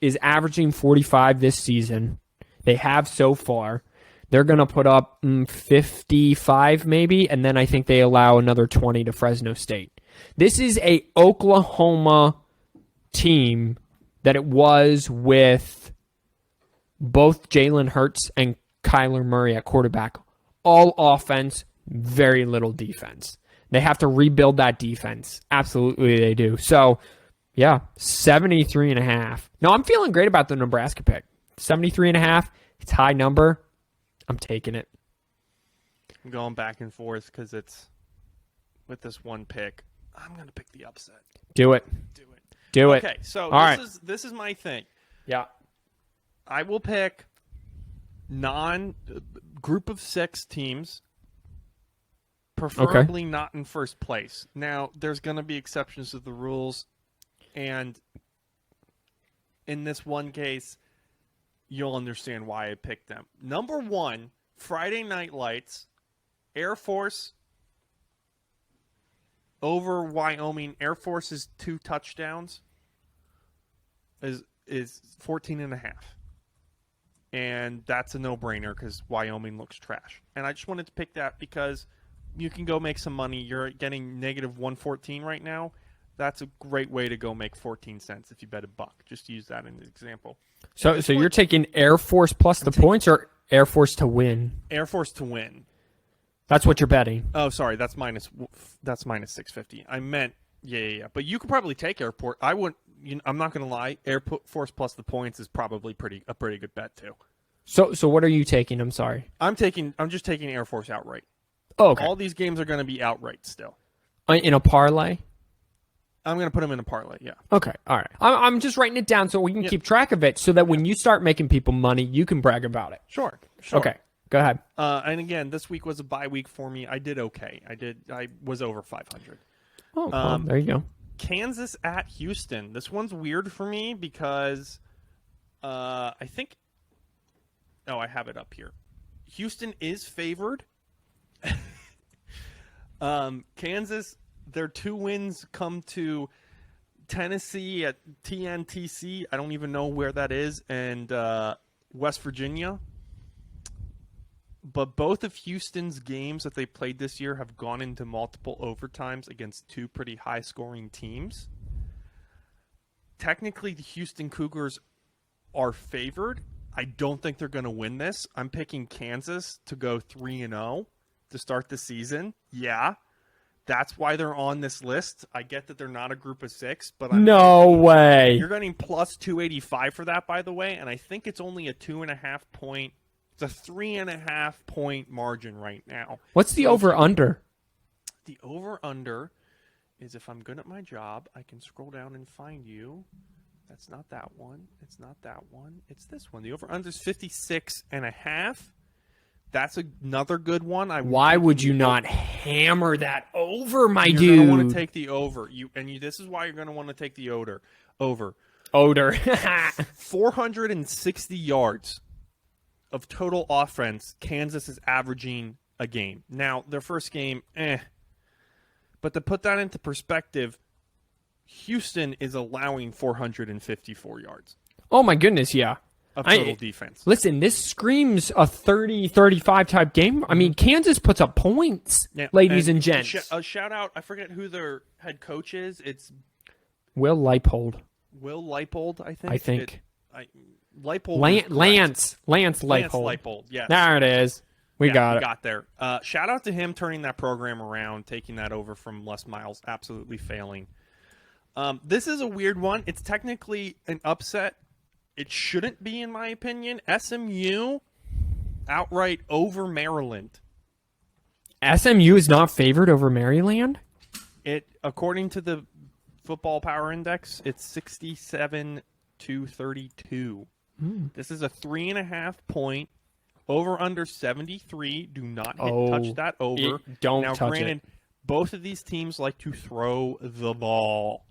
is averaging 45 this season. They have so far. They're going to put up 55 maybe, and then I think they allow another 20 to Fresno State. This is a Oklahoma team that it was with both Jalen Hurts and Kyler Murray at quarterback. All offense, very little defense. They have to rebuild that defense. Absolutely they do. So, yeah, 73.5. No, I'm feeling great about the Nebraska pick. 73.5. It's a high number. I'm taking it. I'm going back and forth because it's with this one pick. I'm going to pick the upset. Do it. Do it. Okay, so this is my thing. Yeah. I will pick group of 6 teams, preferably not in first place. Now, there's going to be exceptions to the rules, and in this one case, you'll understand why I picked them. Number 1, Friday Night Lights, Air Force over Wyoming. Air Force's 2 touchdowns is 14.5. And that's a no-brainer because Wyoming looks trash. And I just wanted to pick that because you can go make some money. You're getting negative 114 right now. That's a great way to go make 14 cents if you bet $1. Just use that as an example. So you're taking Air Force plus the points or Air Force to win? Air Force to win. That's what you're betting. Oh, sorry. That's minus 650. I meant, yeah. But you could probably take Airport. I wouldn't. I'm not going to lie. Air Force plus the points is probably a pretty good bet too. So what are you taking? I'm sorry. I'm just taking Air Force outright. Oh, okay. All these games are going to be outright still. In a parlay? I'm going to put them in a parlay, yeah. Okay, all right. I'm just writing it down so we can keep track of it so that when you start making people money, you can brag about it. Sure. Okay, go ahead. And again, this week was a bye week for me. I did okay. I was over 500. Oh, well, there you go. Kansas at Houston. This one's weird for me because I think... Oh, I have it up here. Houston is favored. Kansas, their 2 wins come to Tennessee at TNTC. I don't even know where that is, and West Virginia. But both of Houston's games that they played this year have gone into multiple overtimes against 2 pretty high-scoring teams. Technically, the Houston Cougars are favored. I don't think they're going to win this. I'm picking Kansas to go 3-0 to start the season. Yeah, that's why they're on this list. I get that they're not a group of 6, but no way. You're getting plus 285 for that, by the way, and I think it's only a 2.5 point. It's a 3.5 point margin right now. What's the over/under? The over/under is, if I'm good at my job, I can scroll down and find you. That's not that one. It's not that one. It's this one. The over/under is 56.5. That's another good one. Why would you not hammer that over, my dude? You're going to want to take the over. This is why you're going to want to take the over. Over. 460 yards of total offense Kansas is averaging a game. Now, their first game, But to put that into perspective, Houston is allowing 454 yards. Oh, my goodness, yeah. Of total defense. Listen, this screams a 30-35 type game. I mean, Kansas puts up points, ladies and gents. A shout out, I forget who their head coach is. It's Will Leipold. I think. Leipold. Lance Leipold. Yes. There it is. We got it. Got there. Shout out to him turning that program around, taking that over from Les Miles, absolutely failing. This is a weird one. It's technically an upset. It shouldn't be, in my opinion. SMU outright over Maryland. SMU is not favored over Maryland? According to the Football Power Index, it's 67 to 32. This is a 3.5 point over under 73. Do not touch that over. Don't now, touch granted, both of these teams like to throw the ball.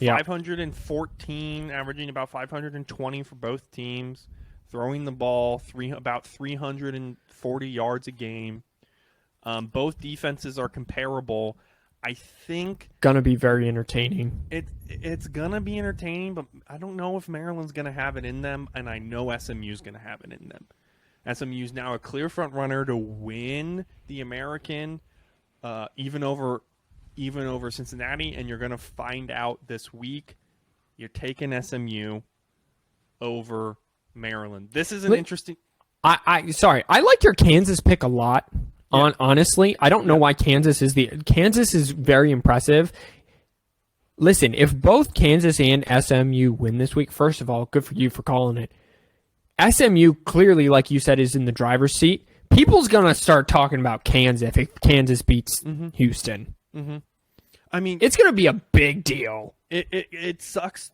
514, averaging about 520 for both teams. Throwing the ball about 340 yards a game. Both defenses are comparable. I think Gonna be very entertaining. it's gonna be entertaining, but I don't know if Maryland's gonna have it in them, and I know SMU's gonna have it in them. SMU's now a clear front runner to win the American, even over Cincinnati, and you're gonna find out this week. You're taking SMU over Maryland. This is an interesting. Sorry, I like your Kansas pick a lot. Honestly, I don't know why Kansas is very impressive. Listen, if both Kansas and SMU win this week, first of all, good for you for calling it. SMU clearly, like you said, is in the driver's seat. People's gonna start talking about Kansas if Kansas beats Houston. Mm-hmm. I mean, it's gonna be a big deal. It sucks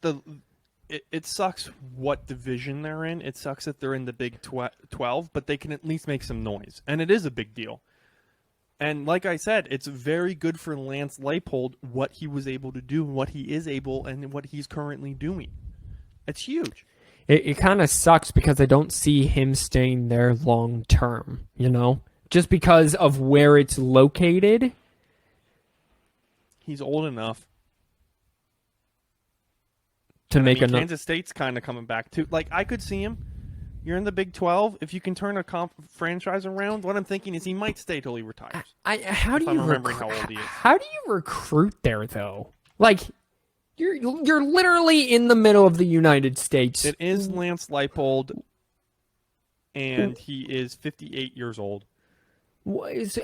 it sucks what division they're in. It sucks that they're in the Big 12, but they can at least make some noise, and it is a big deal. And like I said, it's very good for Lance Leipold what he was able to do, what he is able, and what he's currently doing. It's huge. It kind of sucks because I don't see him staying there long term, just because of where it's located. He's old enough to make a Kansas State's kind of coming back too. Like, I could see him. You're in the Big 12. If you can turn a franchise around, what I'm thinking is he might stay till he retires. How do you remembering how old he is? How do you recruit there though? Like, you're literally in the middle of the United States. It is Lance Leipold, and he is 58 years old.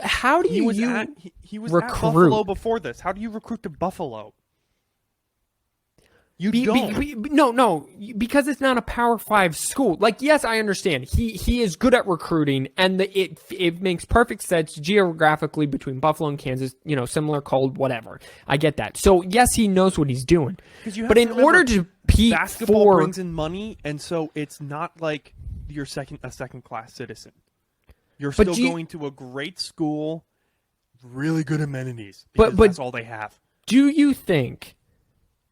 How do you he was recruit? At Buffalo before this. How do you recruit to Buffalo? You don't. No, because it's not a Power 5 school. Like, yes, I understand. He is good at recruiting, and it makes perfect sense geographically between Buffalo and Kansas, similar cold, whatever. I get that. So, yes, he knows what he's doing. But in order to compete basketball brings in money, and so it's not like you're a second-class citizen. You're still going to a great school, really good amenities, because that's all they have. Do you think,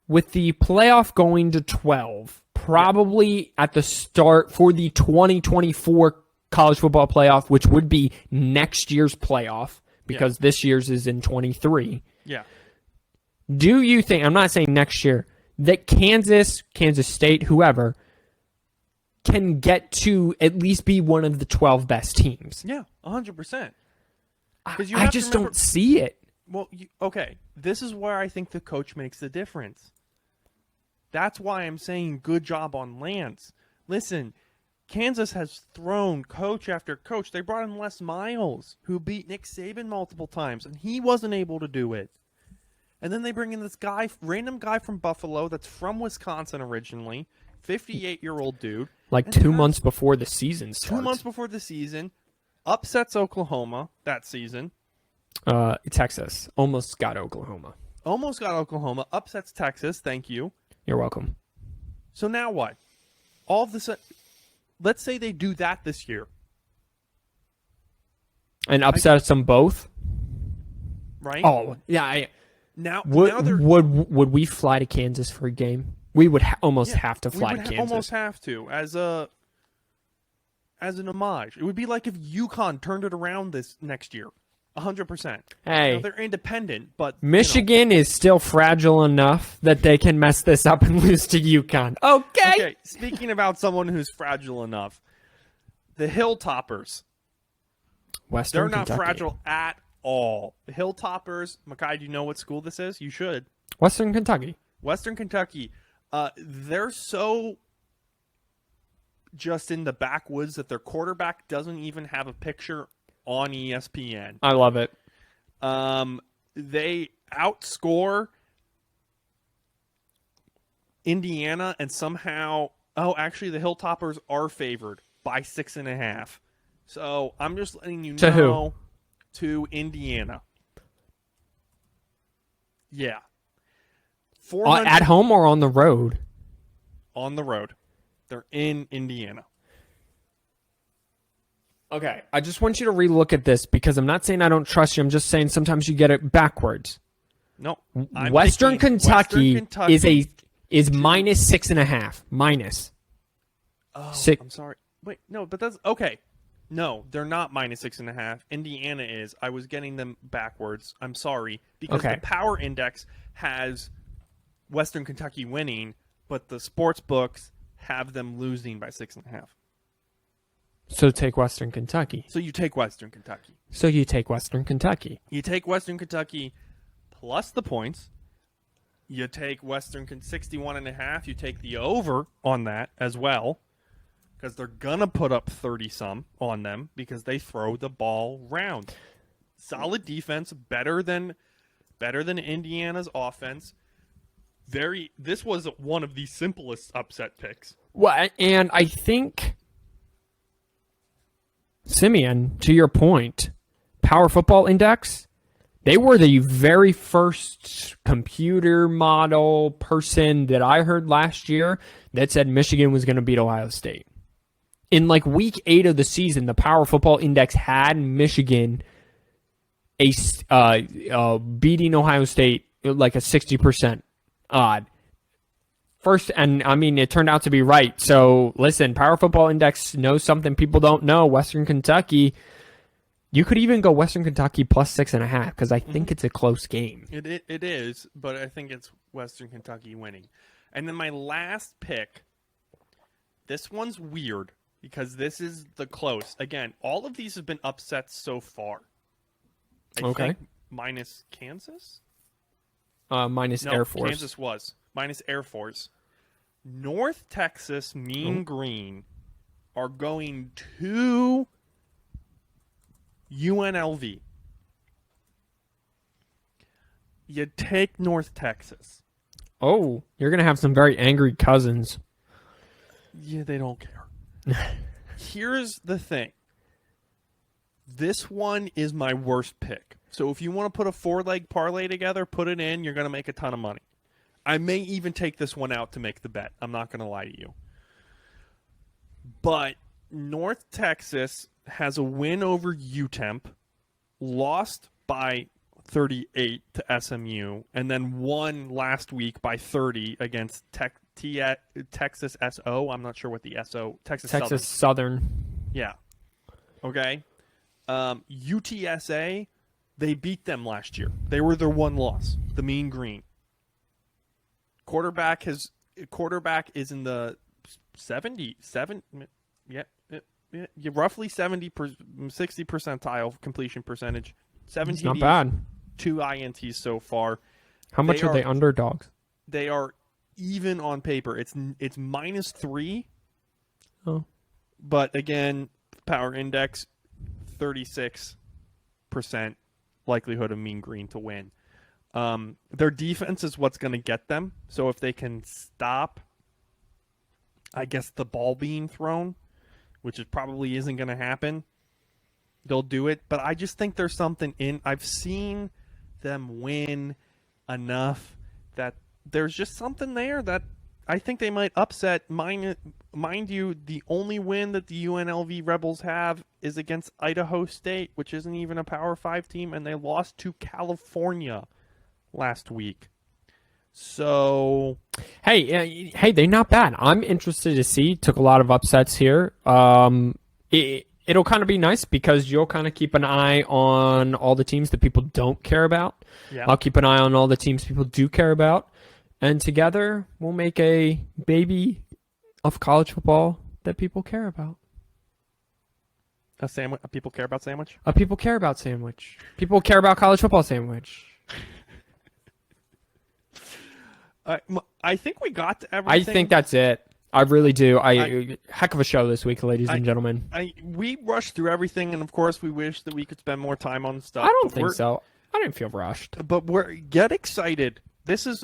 with the playoff going to 12, probably at the start for the 2024 college football playoff, which would be next year's playoff, because this year's is in 23. Yeah. Do you think, I'm not saying next year, that Kansas State, whoever, can get to at least be one of the 12 best teams? Yeah, 100%. I just don't see it. Well, okay, this is where I think the coach makes the difference. That's why I'm saying good job on Lance. Listen, Kansas has thrown coach after coach. They brought in Les Miles, who beat Nick Saban multiple times, and he wasn't able to do it. And then they bring in this random guy from Buffalo that's from Wisconsin originally, 58-year-old dude. Like 2 months before the season starts. 2 months before the season, upsets Oklahoma that season. Texas almost got Oklahoma. Upsets Texas, thank you. You're welcome. So now what? All of this, let's say they do that this year. And upsets them both? Right? Oh, yeah. Would we fly to Kansas for a game? We would almost have to fly to Kansas. Almost have to as an homage. It would be like if UConn turned it around this next year. 100%. Hey, they're independent, but Michigan is still fragile enough that they can mess this up and lose to UConn. Okay. Speaking about someone who's fragile enough, the Hilltoppers. They're not fragile at all. The Hilltoppers, Makai, do you know what school this is? You should. Western Kentucky. They're so just in the backwoods that their quarterback doesn't even have a picture on ESPN. I love it. They outscore Indiana, and somehow, actually, the Hilltoppers are favored by 6.5. So I'm just letting you know. Who? To Indiana. Yeah. At home or on the road? On the road. They're in Indiana. Okay, I just want you to relook at this because I'm not saying I don't trust you. I'm just saying sometimes you get it backwards. No. Western Kentucky is minus 6.5. Minus. Oh, Six. I'm sorry. Wait, no, but that's okay. No, they're not -6.5. Indiana is. I was getting them backwards. I'm sorry. Because Okay. the power index has Western Kentucky winning, but the sports books have them losing by 6.5. So take Western Kentucky. So you take Western Kentucky. You take Western Kentucky. You take Western Kentucky plus the points. You take 61.5. You take the over on that as well, because they're gonna put up 30-some on them because they throw the ball round. Solid defense, better than Indiana's offense. This was one of the simplest upset picks. Well, and I think, Simeon, to your point, Power Football Index, they were the very first computer model person that I heard last year that said Michigan was going to beat Ohio State. In like week 8 of the season, the Power Football Index had Michigan beating Ohio State like a 60% odd. First, and I mean, it turned out to be right. So listen, Power Football Index knows something people don't know. Western Kentucky, you could even go Western Kentucky plus 6.5 because I think it's a close game. It is, but I think it's Western Kentucky winning. And then my last pick, this one's weird because this is the close. Again, all of these have been upsets so far. I think minus Kansas? Minus Air Force. Kansas was. Minus Air Force. North Texas, Mean Green are going to UNLV. You take North Texas. Oh, you're going to have some very angry cousins. Yeah, they don't care. Here's the thing. This one is my worst pick. So if you want to put a 4-leg parlay together, put it in. You're going to make a ton of money. I may even take this one out to make the bet. I'm not going to lie to you. But North Texas has a win over UTEMP, lost by 38 to SMU, and then won last week by 30 against Texas SO. I'm not sure what the SO... Texas Southern. Yeah. Okay. UTSA, they beat them last year. They were their one loss, the Mean Green. Quarterback is in the 77, roughly 60 percentile completion percentage. 7 It's not TDs, bad. 2 INTs so far. How much are they underdogs? They are even on paper. It's -3. Oh. But again, power index 36% likelihood of Mean Green to win. Their defense is what's going to get them. So if they can stop, I guess, the ball being thrown, which is probably isn't going to happen, they'll do it. But I just think there's something in. I've seen them win enough that there's just something there that I think they might upset. Mind you, the only win that the UNLV Rebels have is against Idaho State, which isn't even a Power 5 team, and they lost to California last week. So Hey, they're not bad. I'm interested to see. Took a lot of upsets here. It'll kind of be nice because you'll kind of keep an eye on all the teams that people don't care about. yeah, I'll keep an eye on all the teams people do care about. And together, we'll make a baby of college football that people care about. a sandwich. People care about sandwich. People care about sandwich. People care about college football sandwich. I think we got to everything. I think that's it. I really do. Heck of a show this week, ladies and gentlemen. We rushed through everything, and of course, we wish that we could spend more time on stuff. I don't think so. I didn't feel rushed. But get excited.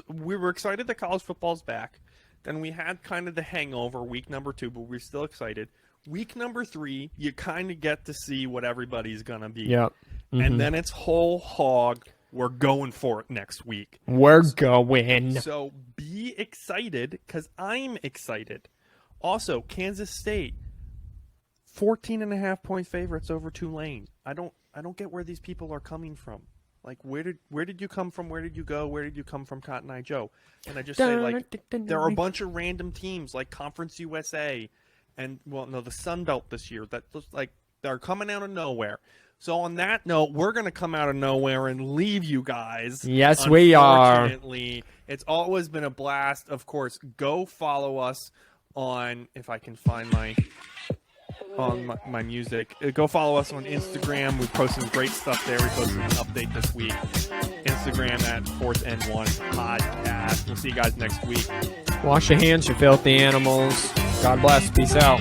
We were excited that college football's back. Then we had kind of the hangover week number 2, but we're still excited. Week number 3, you kind of get to see what everybody's gonna be. Yep. Mm-hmm. And then it's whole hog. We're going for it next week. We're going. So be excited, because I'm excited. Also, Kansas State, 14.5-point favorites over Tulane. I don't get where these people are coming from. Like, where did you come from? Where did you go? Where did you come from, Cotton Eye Joe? And I just say, like, there are a bunch of random teams like Conference USA and, well, no, the Sun Belt this year that looks like They're coming out of nowhere. So on that note, we're going to come out of nowhere and leave you guys. Yes, we are. Unfortunately, it's always been a blast. Of course, go follow us on, if I can find my music. Go follow us on Instagram. We post some great stuff there. We posted an update this week. Instagram at 4th and 1 Podcast. We'll see you guys next week. Wash your hands, you filthy animals. God bless. Peace out.